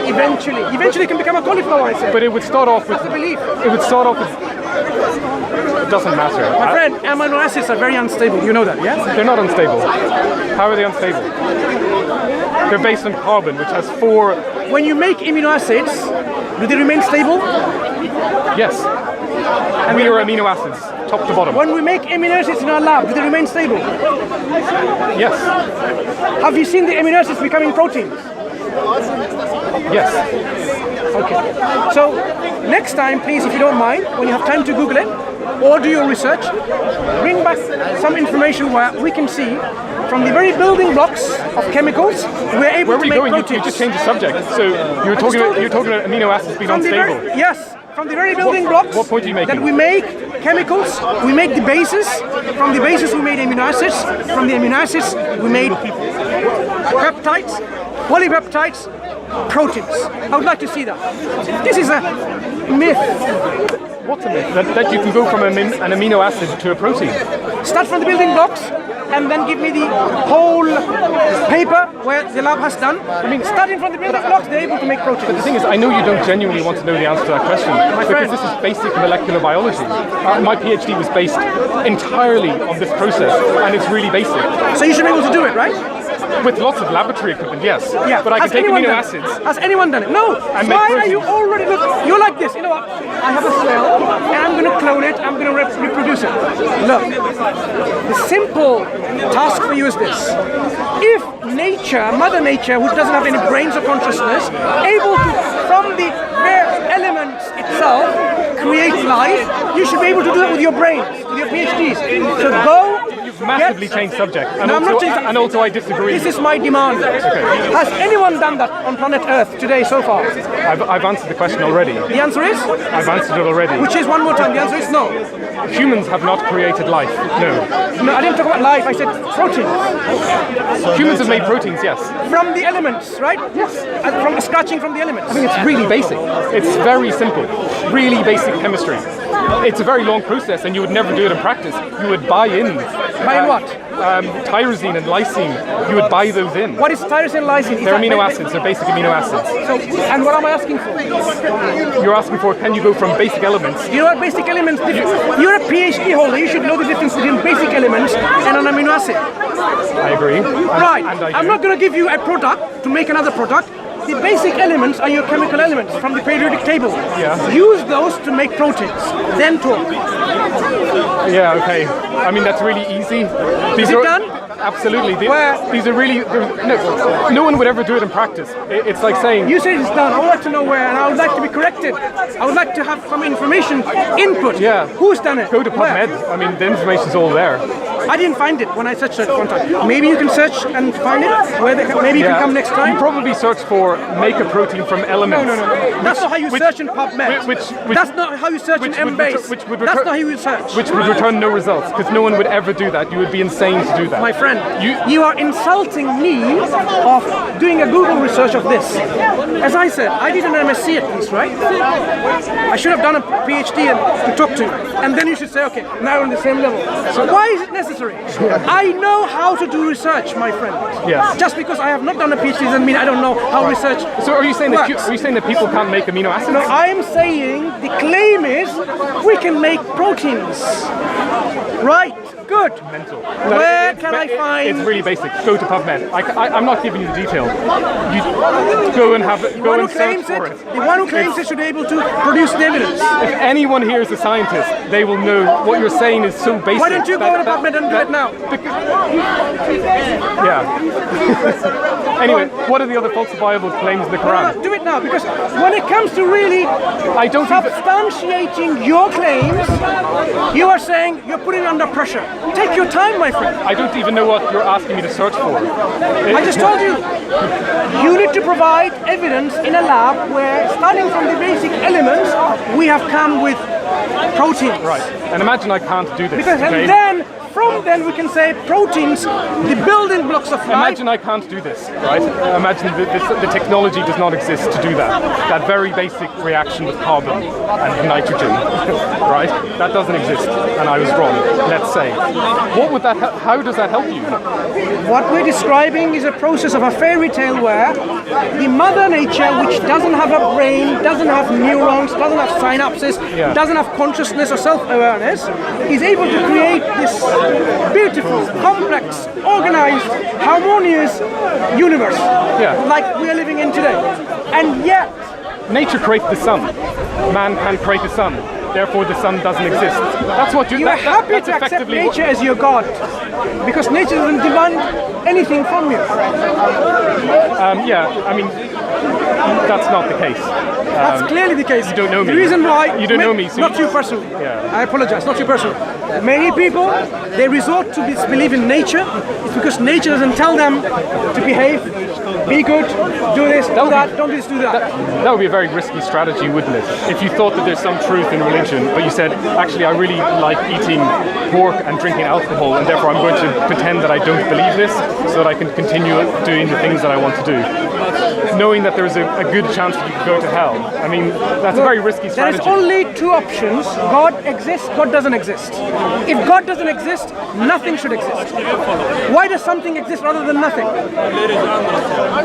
Eventually it can become a cauliflower, I said. But it would start off with. That's the belief. It would start off with. It doesn't matter. My friend, amino acids are very unstable. You know that, yes? They're not unstable. How are they unstable? They're based on carbon, which has 4... When you make amino acids, do they remain stable? Yes. And we are amino acids, top to bottom. When we make amino acids in our lab, do they remain stable? Yes. Have you seen the amino acids becoming proteins? Yes. Okay. So next time, please, if you don't mind, when you have time to Google it or do your research, bring back some information where we can see from the very building blocks of chemicals, we're able to make proteins. You just changed the subject. So you're talking about amino acids being unstable. Yes. From the very building blocks what point are you making? That we make chemicals, we make the bases. From the bases we made amino acids. From the amino acids we made peptides, polypeptides, proteins. I would like to see that. This is a myth. What's a myth? That you can go from an amino acid to a protein. Start from the building blocks and then give me the whole paper where the lab has done. I mean, starting from the building blocks, they're able to make proteins. But the thing is, I know you don't genuinely want to know the answer to that question. Because this is basic molecular biology. My PhD was based entirely on this process, and it's really basic. So you should be able to do it, right? With lots of laboratory equipment, yes. Yeah. But I can take amino acids. Has anyone done it? No. Why are you already you're like this? You know what? I have a cell and I'm going to clone it. I'm going to reproduce it. Look, the simple task for you is this: if nature, Mother Nature, who doesn't have any brains or consciousness, able to, from the bare elements itself, create life, you should be able to do that with your brains, with your PhDs. So go. Massively changed subject, and, no, and also I disagree. This is my demand. Okay. Has anyone done that on planet Earth today so far? I've answered the question already. The answer is? I've answered it already. Which is, one more time, the answer is no. Humans have not created life, no. No, I didn't talk about life, I said proteins. Humans have made proteins, yes. From the elements, right? Yes. From scratching from the elements. I mean, it's really basic. It's very simple. Really basic chemistry. It's a very long process, and you would never do it in practice. You would buy in. Buy in what? Tyrosine and lysine. You would buy those in. What is tyrosine and lysine? They're amino acids. They're basic amino acids. So, and what am I asking for? You're asking for, can you go from basic elements? You know what basic elements? You're a PhD holder. You should know the difference between basic elements and an amino acid. I agree. Right. I'm not going to give you a product to make another product. The basic elements are your chemical elements from the periodic table. Yeah. Use those to make proteins. Then talk. Yeah, okay. I mean, that's really easy. Is it done? Absolutely. Where? These are really... No one would ever do it in practice. It's like saying... You say it's done. I would like to know where, and I would like to be corrected. I would like to have some information, input. Yeah. Who's done it? Go to PubMed. I mean, the information's all there. I didn't find it when I searched it one time. Maybe you can search and find it. Maybe you can come next time. You probably search for make a protein from elements. No. That's not how you search in PubMed. That's not how you search in Embase. That's not how you search. Which would return no results, because no one would ever do that. You would be insane to do that. My friend, you are insulting me of doing a Google research of this. As I said, I did an MSc at least, right? I should have done a PhD to talk to you. And then you should say, okay, now we're on the same level. So why is it necessary? I know how to do research, my friend. Yes. Just because I have not done a PhD doesn't mean I don't know how research So are you saying works. that people can't make amino acids? No, I am saying the claim is we can make proteins. Right. Good. Mental. Where can I find? It's really basic. Go to PubMed. I'm not giving you the detail. You go and search for it. The one who claims it should be able to produce the evidence. If anyone here is a scientist, they will know what you're saying is so basic. Why don't you go to PubMed and do it now? Yeah. Anyway, what are the other falsifiable claims in the Quran? No, do it now, because when it comes to really substantiating your claims, you are saying you're putting it under pressure. Take your time, my friend. I don't even know what you're asking me to search for. I just told you. You need to provide evidence in a lab where, starting from the basic elements, we have come with proteins. Right. And imagine I can't do this. Because okay? and then from then we can say proteins, the building blocks of life. Imagine I can't do this, right? Imagine the technology does not exist to do that. That very basic reaction with carbon and nitrogen, right? That doesn't exist, and I was wrong, let's say. What would that, how does that help you? What we're describing is a process of a fairy tale where the mother nature, which doesn't have a brain, doesn't have neurons, doesn't have synapses, doesn't have consciousness or self-awareness, is able to create this beautiful, complex, organized, harmonious universe like we are living in today. And yet, nature creates the sun. Man can create the sun. Therefore, the sun doesn't exist. That's what you are happy to accept nature as your God, because nature doesn't demand anything from you. Yeah, I mean, that's not the case. That's clearly the case. You don't know me. The reason why you don't know me, so not you personally. I apologize, not you personally. Many people, they resort to disbelief in nature. It's because nature doesn't tell them to behave, be good, do this, do that, don't do this, do that. That would be a very risky strategy, wouldn't it? If you thought that there's some truth in religion, but you said, actually, I really like eating pork and drinking alcohol, and therefore I'm going to pretend that I don't believe this, so that I can continue doing the things that I want to do, knowing that there's a good chance that you could go to hell. I mean, that's a very risky strategy. There is only two options. God exists, God doesn't exist. If God doesn't exist, nothing should exist. Why does something exist rather than nothing?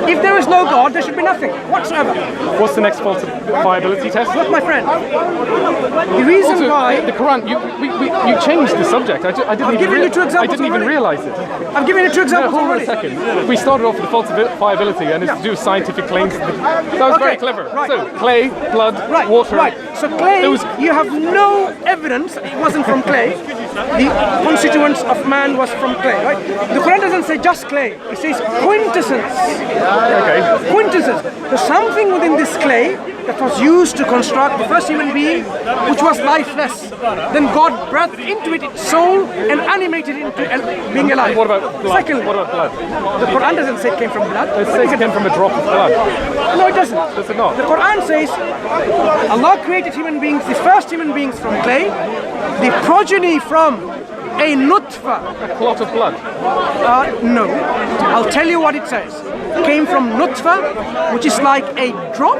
If there is no God, there should be nothing whatsoever. What's the next falsifiability test? Look, my friend, the reason also, why... The Quran, you changed the subject. I didn't even realize it. I've given you two examples already. Hold on a second. We started off with the falsifiability, and it's to do with scientific claims. That was very clever. Right. So, clay, blood, water. Right. So clay, you have no evidence it wasn't from clay. The constituents of man was from clay, right? The Quran doesn't say just clay. It says quintessence. Okay. Quintessence. There's something within this clay that was used to construct the first human being, which was lifeless. Then God breathed into it its soul and animated it into being alive. What about blood? Secondly, what about blood? The Quran doesn't say it came from blood. It says it came from a drop of blood. No, it doesn't. Does it not? The Quran says Allah created human beings, the first human beings from clay, the progeny from a nutfa. A clot of blood? No. I'll tell you what it says. Came from nutfa, which is like a drop.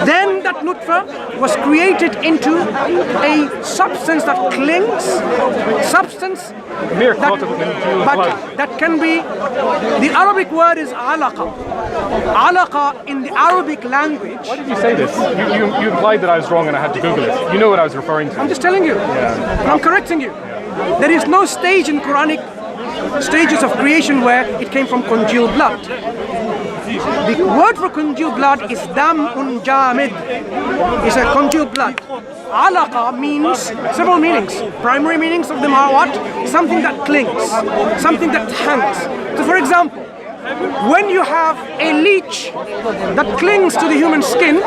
Then that nutfa was created into a substance that clings, substance mere clot of blood. That can be, the Arabic word is alaqa. Alaqa in the Arabic language. Why did you say this? You implied that I was wrong and I had to Google it. You know what I was referring to. I'm just telling you. I'm correcting you. There is no stage in Quranic stages of creation where it came from congealed blood. The word for congealed blood is dam'un jamid. It's a congealed blood. Alaqa means several meanings. Primary meanings of them are what? Something that clings, something that hangs. So for example, when you have a leech that clings to the human skin,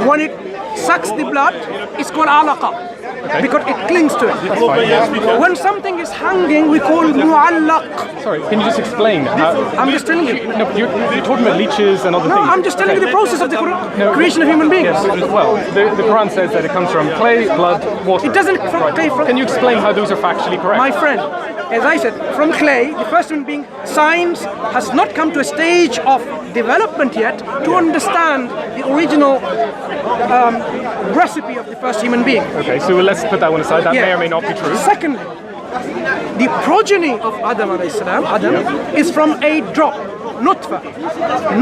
when it sucks the blood, it's called alaqa. Because it clings to it. When something is hanging, we call mu'allaq. Sorry, can you just explain? I'm just telling you. No, you're talking about leeches and other things. No, I'm just telling you the process of the creation of human beings. Yes, well, the Quran says that it comes from clay, blood, water. It doesn't from clay. Can you explain how those are factually correct? My friend, as I said, from clay, the first human being, science has not come to a stage of development yet to understand the original recipe of the first human being. Okay, so let's put that one aside. That may or may not be true. Secondly, the progeny of Adam is from a drop, nutfa.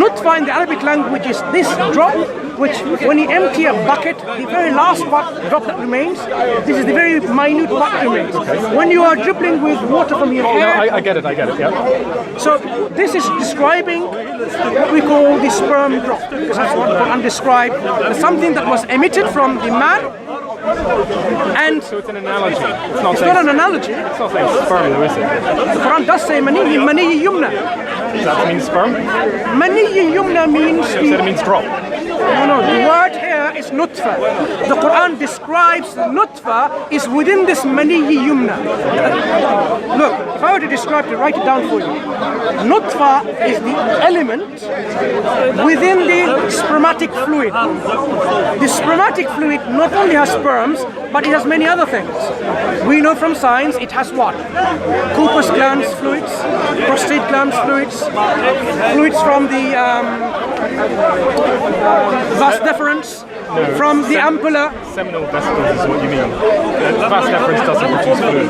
Nutfa in the Arabic language is this drop, which when you empty a bucket, the very last drop that remains, this is the very minute part that remains. When you are dribbling with water from your hair... No, I get it, yeah. So this is describing what we call the sperm drop, because that's what Quran described as something that was emitted from the man. And so it's an analogy. It's not an analogy. It's not saying sperm, though, is it? The Quran does say mani yumna. Does that mean sperm? Mani yumna means... You said it means drop. No, the word here yumna is nutfa. The Quran describes the nutfa is within this maniyyi yumna. Look, if I were to describe it, write it down for you. Nutfa is the element within the spermatic fluid. The spermatic fluid not only has sperms, but it has many other things. We know from science it has what? Corpus glands fluids, prostate glands fluids, fluids from the vas deferens, from the ampulla. Seminal vesicles is what you mean. The vas deferens doesn't produce fluid.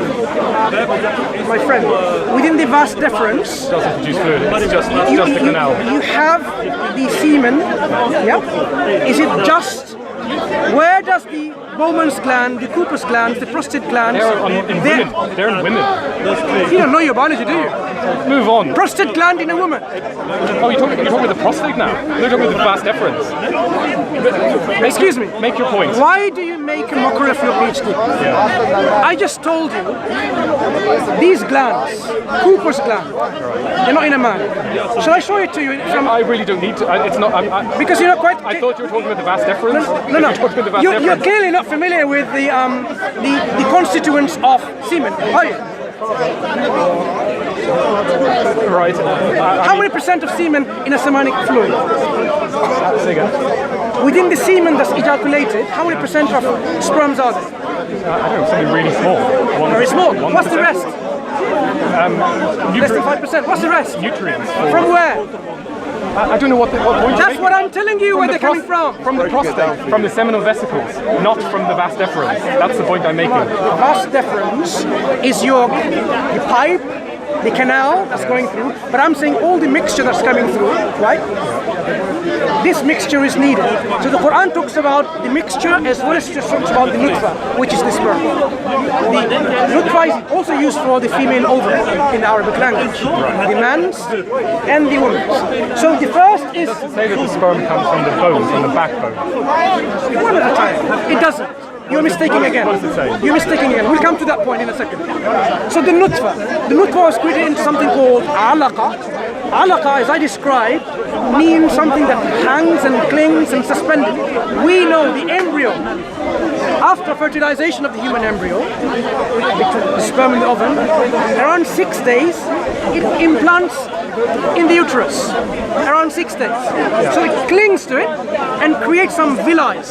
My friend, within the vas deferens, Doesn't produce fluid. It's just a canal. you have the semen. Yep. Is it just? Where does the Bowman's gland, the corpus glands, the prostate glands? They're in women. You don't know your biology, do you? Move on. Prostate gland in a woman. Oh, you're talking about the prostate now? You're talking about the vas deferens. Excuse me. Make your point. Why do you make a mockery of your PhD? I just told you, these glands, corpus gland, they're not in a man. Shall I show it to you? I really don't need to. It's not. Because you're not quite. I thought you were talking about the vas deferens. No. You're talking about the vas You're deferens. clearly not familiar with the constituents of semen, are you? Right. How many percent of semen in a seminal fluid? Say again. Within the semen that's ejaculated, how many percent of sperms are there? I don't know, something really small. Very small. What's the 1%. rest? Less than 5%. What's the rest? Nutrients. From where? I don't know what point you're That's making. what I'm telling you, where they're coming from. From the prostate, from the seminal vesicles, not from the vas deferens. That's the point I'm making. Vas deferens is the pipe, the canal that's going through, but I'm saying all the mixture that's coming through, right? This mixture is needed. So the Quran talks about the mixture as well as it talks about the nutfa, which is the sperm. The nutfa is also used for the female ovum in the Arabic language, the man's and the woman's. So the first is... Say that the sperm comes from the bone, from the backbone. One at a time. It doesn't. You're mistaking again. What does it say? You're mistaking again. We'll come to that point in a second. So the nutfa was created into something called alaqa. Alaqa, as I described, means something that hangs and clings and suspended. We know the embryo, after fertilization of the human embryo, the sperm in the ovum, around 6 days, it implants in the uterus. Around 6 days. So it clings to it and creates some villi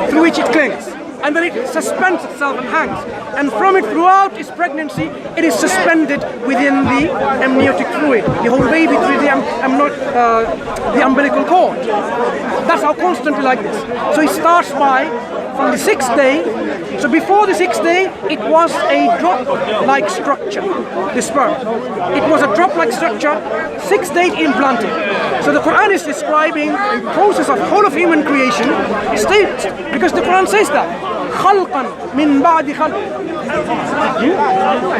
through which it clings. And then it suspends itself and hangs. And from it throughout its pregnancy, it is suspended within the amniotic fluid, the whole baby through the umbilical cord. That's how constantly like this. So it starts from the 6th day. So before the 6th day, it was a drop-like structure, the sperm. It was a drop-like structure, 6th day implanted. So the Quran is describing a process of whole of human creation, because the Quran says that. خلقا من بعد خلق.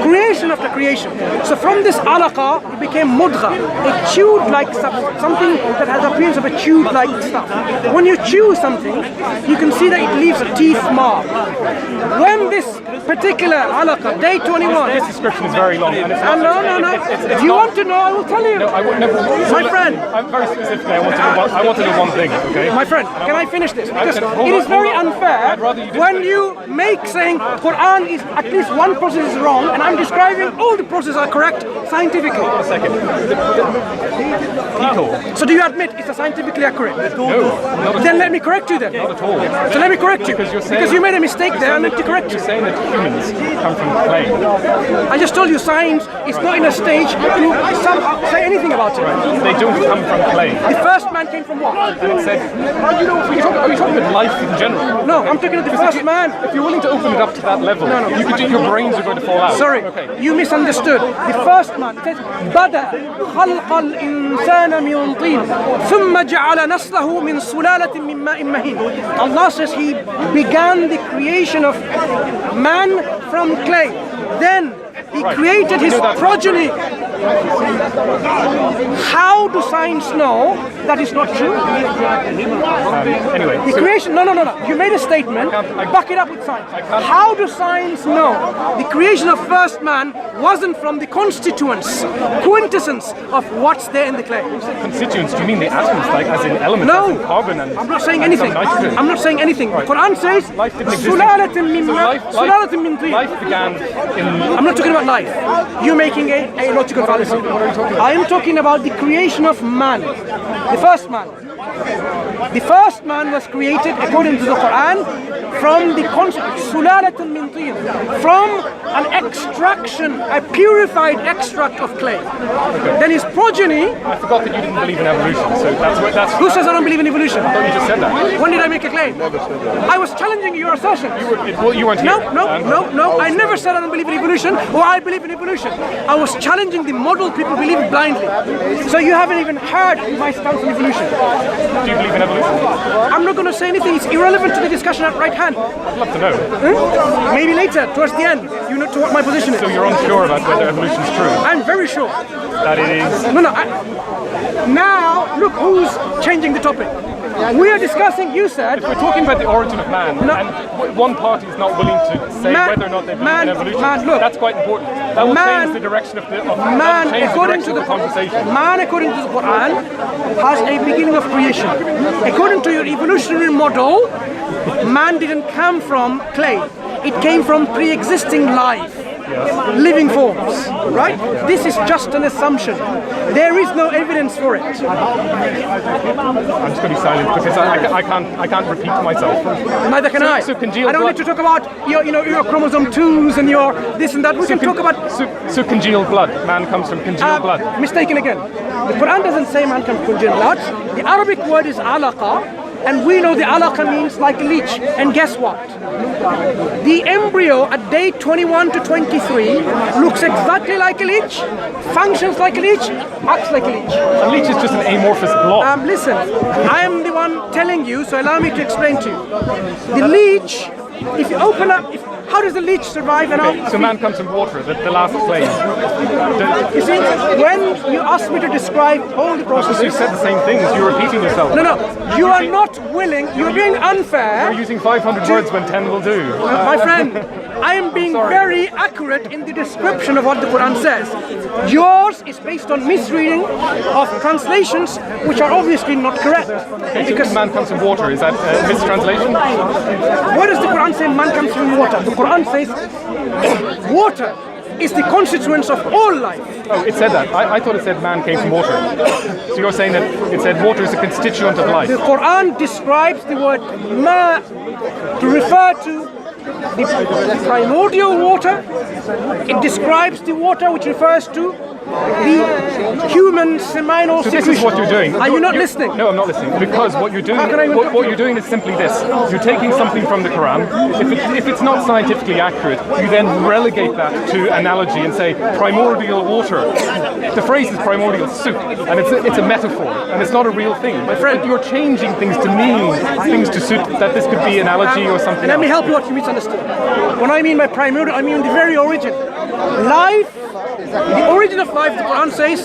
Creation after creation. So from this alaqa, it became mudgha, a chewed-like substance, something that has the appearance of a chewed-like stuff. When you chew something, you can see that it leaves a teeth mark. When this particular alaqa, day 21... This description is very long. And it's no. If you want to know, I will tell you. No, I would never... My friend. I'm very specific. I want to know one thing, okay? My friend, can I finish this? Because it is very unfair when you make saying Quran is at least one process is wrong, and I'm describing all the processes are correct scientifically. A second. So do you admit it's a scientifically accurate? No, not at Then all. let me correct you then. Not at all. So let me correct you. Because you made a mistake there, I need to correct you. You're saying that humans come from clay. I just told you science is not in a stage to say anything about it. They don't come from clay. The first man came from what? And it said, are you talking about life in general? No, I'm talking about the first man. If you're willing to open it up to that level, you could do, your brains are going to fall out. Sorry, you misunderstood. The first man, it says, بدأ خلق الإنسان من طين ثم جعل نسله من سلالة من ماء مهين. Allah says He began the creation of man from clay. Then He created his progeny. How do science know that is not true? Anyway. The creation, no. You made a statement, back it up with science. How do science know the creation of first man wasn't from the constituents, quintessence of what's there in the clay? Constituents, do you mean the atoms, like as in elements, No, as in carbon and I'm not saying anything. nitrogen? I'm not saying anything. The Quran says, Life didn't exist. "Sulalatin min So ma- sulalatin min tin." life began in... I'm not talking about life. You're making a logical fallacy. I am talking about the creation of man, the first man. The first man was created according to the Quran from the sulalatin min tin, from an extraction, a purified extract of clay. Then his progeny. I forgot that you didn't believe in evolution, so that's... Who says I don't believe in evolution? I thought you just said that. When did I make a claim? I was challenging your assertion. You weren't here. No. I never said I don't believe in evolution or I believe in evolution. I was challenging the model people believe blindly. So you haven't even heard my stance on evolution. Do you believe in evolution? I'm not going to say anything. It's irrelevant to the discussion at right hand. I'd love to know. Maybe later, towards the end, you know to what my position is. So you're unsure about whether evolution is true? I'm very sure. That it is? No. Now, look who's changing the topic. We are discussing, you said... If we're talking about the origin of man, and one party is not willing to say whether or not they believe in evolution, that's quite important. That will change the direction of the conversation. Man, according to the Quran, has a beginning of creation. According to your evolutionary model, man didn't come from clay. It came from pre-existing life. Living forms, right? This is just an assumption. There is no evidence for it. I'm just going to be silent because I can't repeat myself. Neither can I. So congealed I don't need to talk about your chromosome 2s and your this and that. We can talk about so congealed blood. Man comes from congealed blood. Mistaken again. The Quran doesn't say man comes from congealed blood. The Arabic word is alaqa. And we know the alaqa means like a leech. And guess what? The embryo at day 21 to 23 looks exactly like a leech, functions like a leech, acts like a leech. A leech is just an amorphous blob. Listen, I am the one telling you, so allow me to explain to you. The leech, if you open up, how does the leech survive? So man comes from water, the last clay. You see, when you ask me to describe all the processes... You said the same things, you're repeating yourself. No, you are not willing, you're being unfair. You're using 500 words when 10 will do. My friend, I am being very accurate in the description of what the Quran says. Yours is based on misreading of translations which are obviously not correct. Okay, because man comes from water, is that a mistranslation? Where does the Quran say man comes from water? The Quran says water is the constituents of all life. Oh, it said that. I thought it said man came from water. So you're saying that it said water is a constituent of life. The Quran describes the word ma to refer to the primordial water. It describes the water which refers to the human seminal secretion. So this is what you're doing. Are you not listening? No, I'm not listening. Because what you're doing, what you're doing is simply this. You're taking something from the Quran. If it's not scientifically accurate, you then relegate that to analogy and say primordial water. The phrase is primordial soup, and it's a metaphor, and it's not a real thing. My friend, you're changing things to mean things to suit that this could be analogy or something. Let me help you what you misunderstood. When I mean by primordial, I mean the very origin. Life, the origin of life, the Quran says,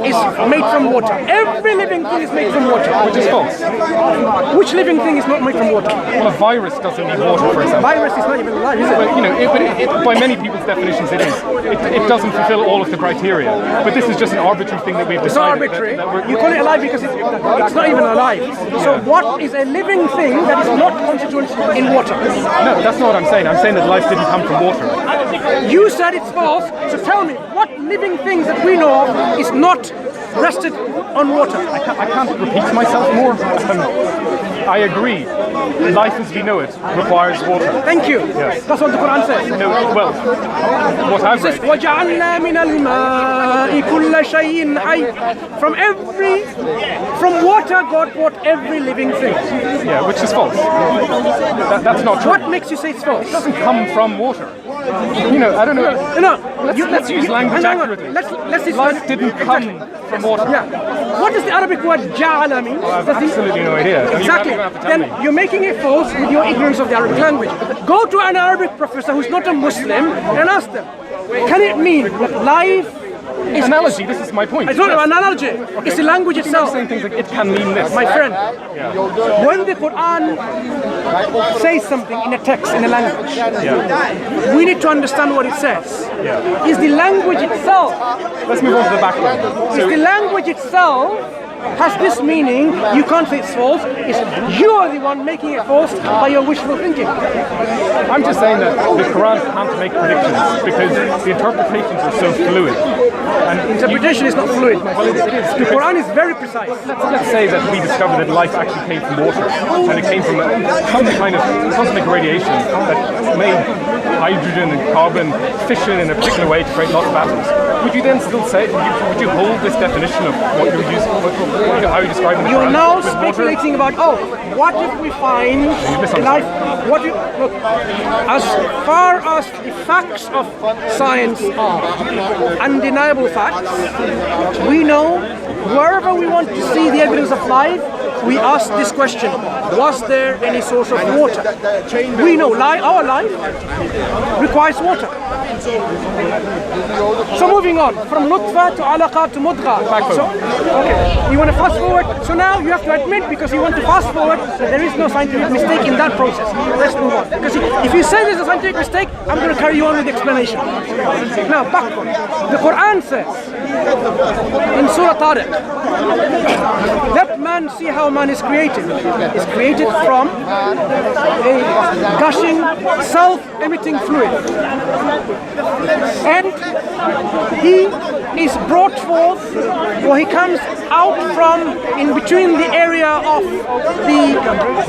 is made from water. Every living thing is made from water. Which is false. Which living thing is not made from water? Well, a virus doesn't need water, for example. Virus is not even alive, is it? Well, by many people's definitions it is. It doesn't fulfill all of the criteria. But this is just an arbitrary thing that we've decided. It's not arbitrary. You call it alive because it's not even alive. So what is a living thing that is not constituent in water? No, that's not what I'm saying. I'm saying that life didn't come from water. You said it's false, so tell me, what living things that we know of is not rested on water? I can't repeat myself more. I agree. Life as we know it requires water. Thank you. Yes. That's what the Quran says. No, well, what I've read. وَجَعَلْنَا مِنَ الْمَاءِ كُلَّ شَيْءٍ حَيٍّ. From water, God brought every living thing. Yeah, which is false. That's not true. What makes you say it's false? It doesn't come from water. I don't know. No. Let's use language accurately. Life didn't come from water. Yeah. What does the Arabic word ja'ala mean? I have absolutely no idea. Exactly. Then you're making it false with your ignorance of the Arabic language. Go to an Arabic professor who's not a Muslim and ask them, Can it mean that life is... Analogy, this is my point. I don't know, an analogy. It's the language itself. Saying things like it can mean this. My friend, when the Quran says something in a text, in a language, we need to understand what it says. Is the language itself... Let's move on to the background. Is the language itself has this meaning, you can't say it's false, it's you are the one making it false by your wishful thinking. I'm just saying that the Quran can't make predictions because the interpretations are so fluid. And interpretation is not fluid, my friend. It is. The Quran is very precise. Let's say that we discovered that life actually came from water, and it came from some kind of cosmic radiation that made hydrogen and carbon fission in a particular way to create lots of atoms. Would you then still say, would you hold this definition of what you're using, how you describe it? You're now speculating about, what if we find life? Look, as far as the facts of science are, undeniable facts, we know wherever we want to see the evidence of life, we ask this question: was there any source of water? We know our life requires water. So moving on, from nutfa to alaqa to mudgha. Okay, you want to fast forward? So now you have to admit, because you want to fast forward, that there is no scientific mistake in that process. Let's move on. Because if you say there's a scientific mistake, I'm going to carry on with the explanation. Now, backward. The Quran says in Surah Tariq, let man see how man is created. It's created from a gushing, self-emitting fluid. And he is brought forth, or he comes out from in between the area of the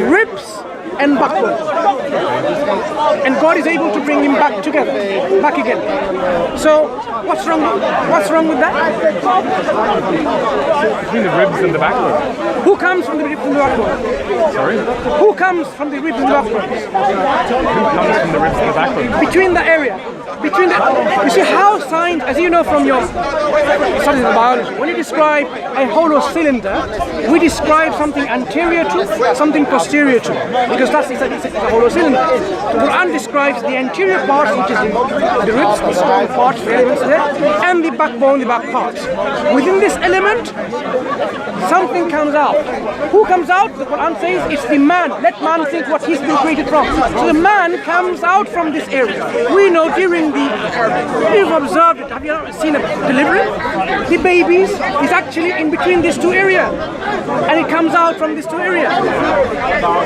ribs and backward. And God is able to bring him back together, back again. So what's wrong with that? Between the ribs and the backward. Who comes from the ribs and the backward? Sorry? Who comes from the ribs and the backward? Who comes from the ribs and the backward? Between the area. You see how science, as you know from your studies of biology, when you describe a hollow cylinder, we describe something anterior to, something posterior to, because it's a hollow cylinder. The Quran describes the anterior parts, which is the ribs, the strong parts, the elements there, and the backbone, the back parts. Within this element, something comes out. Who comes out? The Quran says it's the man. Let man think what he's been created from. So the man comes out from this area. We know during you've observed it. Have you ever seen a delivery? The babies is actually in between these two areas, and it comes out from these two areas.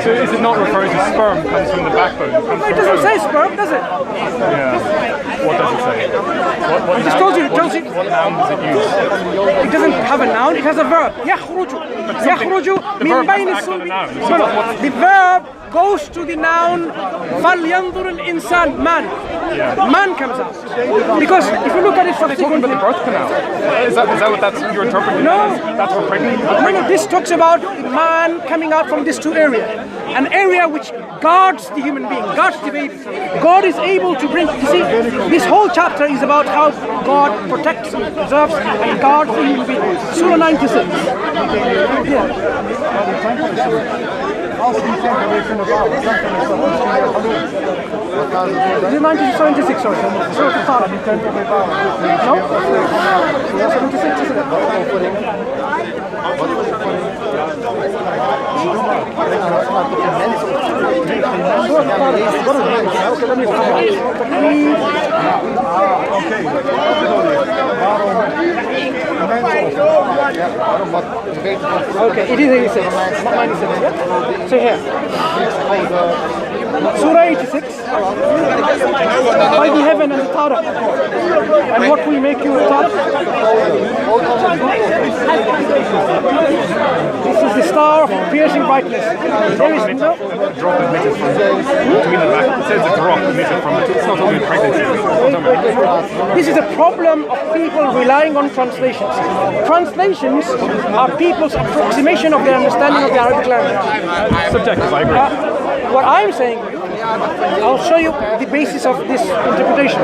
So is it not referring to sperm comes from the backbone? It doesn't say sperm, does it? Yeah. What does it say? What I just told you. What noun does it use? It doesn't have a noun. It has a verb. يخرج. يخرج من بين الصلب. No. The verb goes to the noun فلينظر الإنسان, man. Man comes out. Because if you look at it subsequently... But the birth canal. Is that what you're interpreting? No. That's what pregnant... No, this talks about the man coming out from these two areas. An area which guards the human being, guards the baby. God is able to bring... You see, this whole chapter is about how God protects, preserves, and guards the human being. Surah 96. Yeah. This is 1976, sorry. No? 76, isn't it? Okay, it is 86, not 96, yeah? So here. Surah 86, by the heaven and the Tara. And what will make you a Tara? This is the star of piercing brightness. There is no... drop emitted from between the back. It says a drop emitted from it. It's not only pregnancy. This is a problem of people relying on translations. Translations are people's approximation of their understanding of the Arabic language. Subjective, I agree. What I'm saying, I'll show you the basis of this interpretation.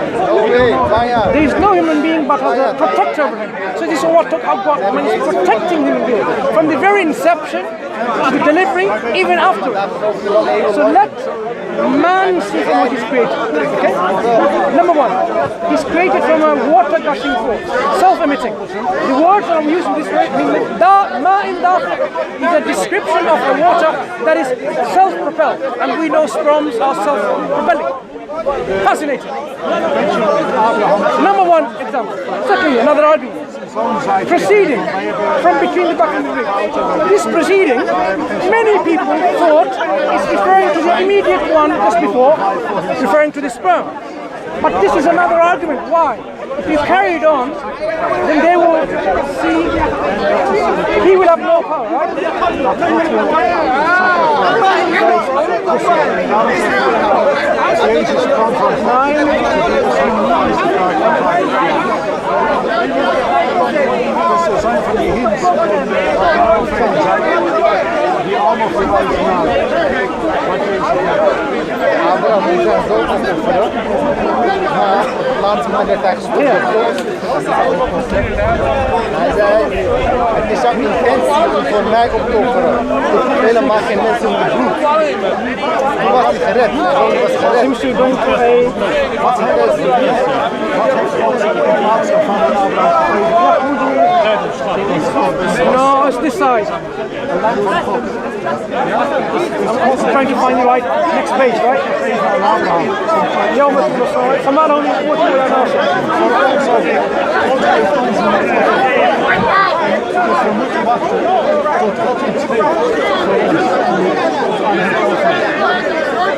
There is no human being but has a protector over him. So this is what God means, protecting human beings from the very inception to the delivery, even afterwards. So let man sees in what he's created. Okay? Number one, he's created from a water gushing forth, self-emitting. The words that I'm using this way mean ma'in dafiq is a description of a water that is self-propelled, and we know sperms are self-propelling. Fascinating. Number one example. Secondly, another argument. Proceeding from between the buck and the ring. This proceeding, many people thought is referring to the immediate one just before, referring to the sperm. But this is another argument. Why? If you carry it on, then they will see he will have no power, right? Zijn van die hints die allemaal verwijzen naar wat Abraham is daar zo opgevoerd, maar laat maar dat hij gestopt wordt. Hij zei, het is ook intentie om voor mij op te offeren. Ik hoef helemaal geen mensen in het bloed. Toen was hij gered, de zoon was gered. Wat hij is No, it's this side. I'm also trying to find the right next page, right? Someone only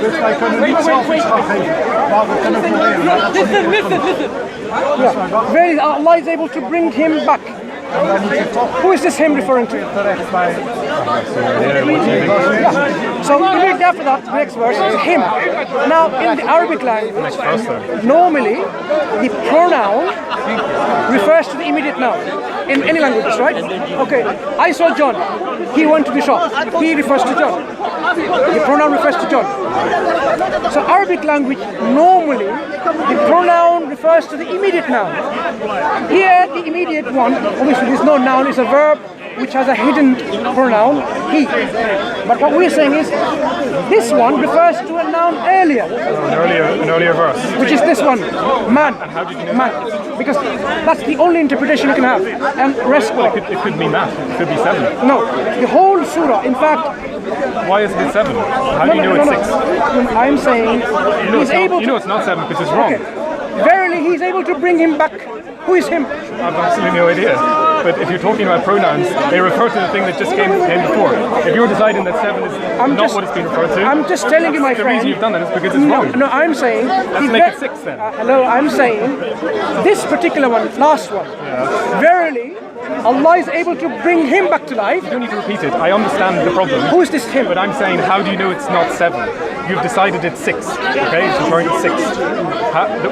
Dus wij kunnen niet zelf iets gaan geven, maar we kunnen Listen. Yeah. Very, Allah is able to bring him back. Who is this him referring to? Yeah. So immediately after that, the next verse is him. Now in the Arabic language, normally the pronoun refers to the immediate noun. In any languages, right? Okay, I saw John. He went to the shop. He refers to John. The pronoun refers to John. So Arabic language, normally, the pronoun refers to the immediate noun. Here, the immediate one, obviously there's no noun, it's a verb which has a hidden pronoun, he. But what we're saying is, this one refers to a noun earlier. An earlier verse. Which is this one, man. And how did you know man. Because that's the only interpretation you can have. And rest well, it could be math, it could be 7. No, the whole surah, in fact... Why is it 7? How do you know it's 6? I'm saying he's able to... You know it's not 7 because it's wrong. Okay. Verily, he's able to bring him back. Who is him? I've absolutely no idea. But if you're talking about pronouns, they refer to the thing that just came before. If you're deciding that 7 is what it's been referred to, I'm just telling you, my friend. The reason you've done that is because it's wrong. No, I'm saying... Let's make it 6 then. Hello, I'm saying this particular one, last one. Yeah. Verily, Allah is able to bring him back to life. You don't need to repeat it. I understand the problem. Who is this him? But I'm saying, how do you know it's not 7? You've decided it's 6. Okay, it's referring to 6.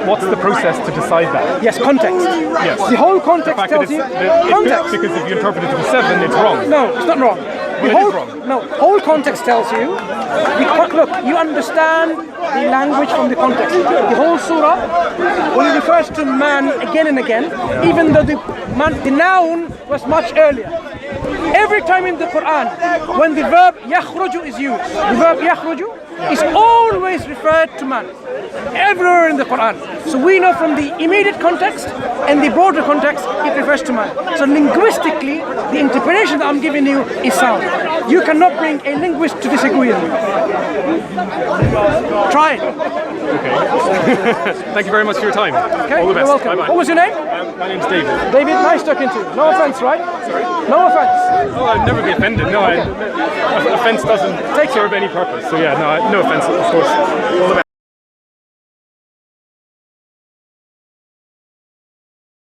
What's the process to decide that? Yes, context. Yes. The whole context tells you. Context. Because if you interpret it to be 7, it's wrong. No, it's not wrong. Well, it is wrong. No, whole context tells you. Look, you understand the language from the context. The whole surah only refers to man again and again, even though the noun was much earlier. Every time in the Quran, when the verb yakhruju is used, the verb yakhruju is always referred to man. Everywhere in the Quran. So we know from the immediate context and the broader context, it refers to man. So linguistically, the interpretation that I'm giving you is sound. You cannot bring a linguist to disagree with me. Try it. Okay. Thank you very much for your time. Okay, all the best. You're welcome. Bye-bye. What was your name? My name's David. David, nice talking to you. No offense, right? Sorry? No offense. Oh, I'd never be offended. No, offense doesn't serve any purpose. So yeah, no offense, of course. All the best.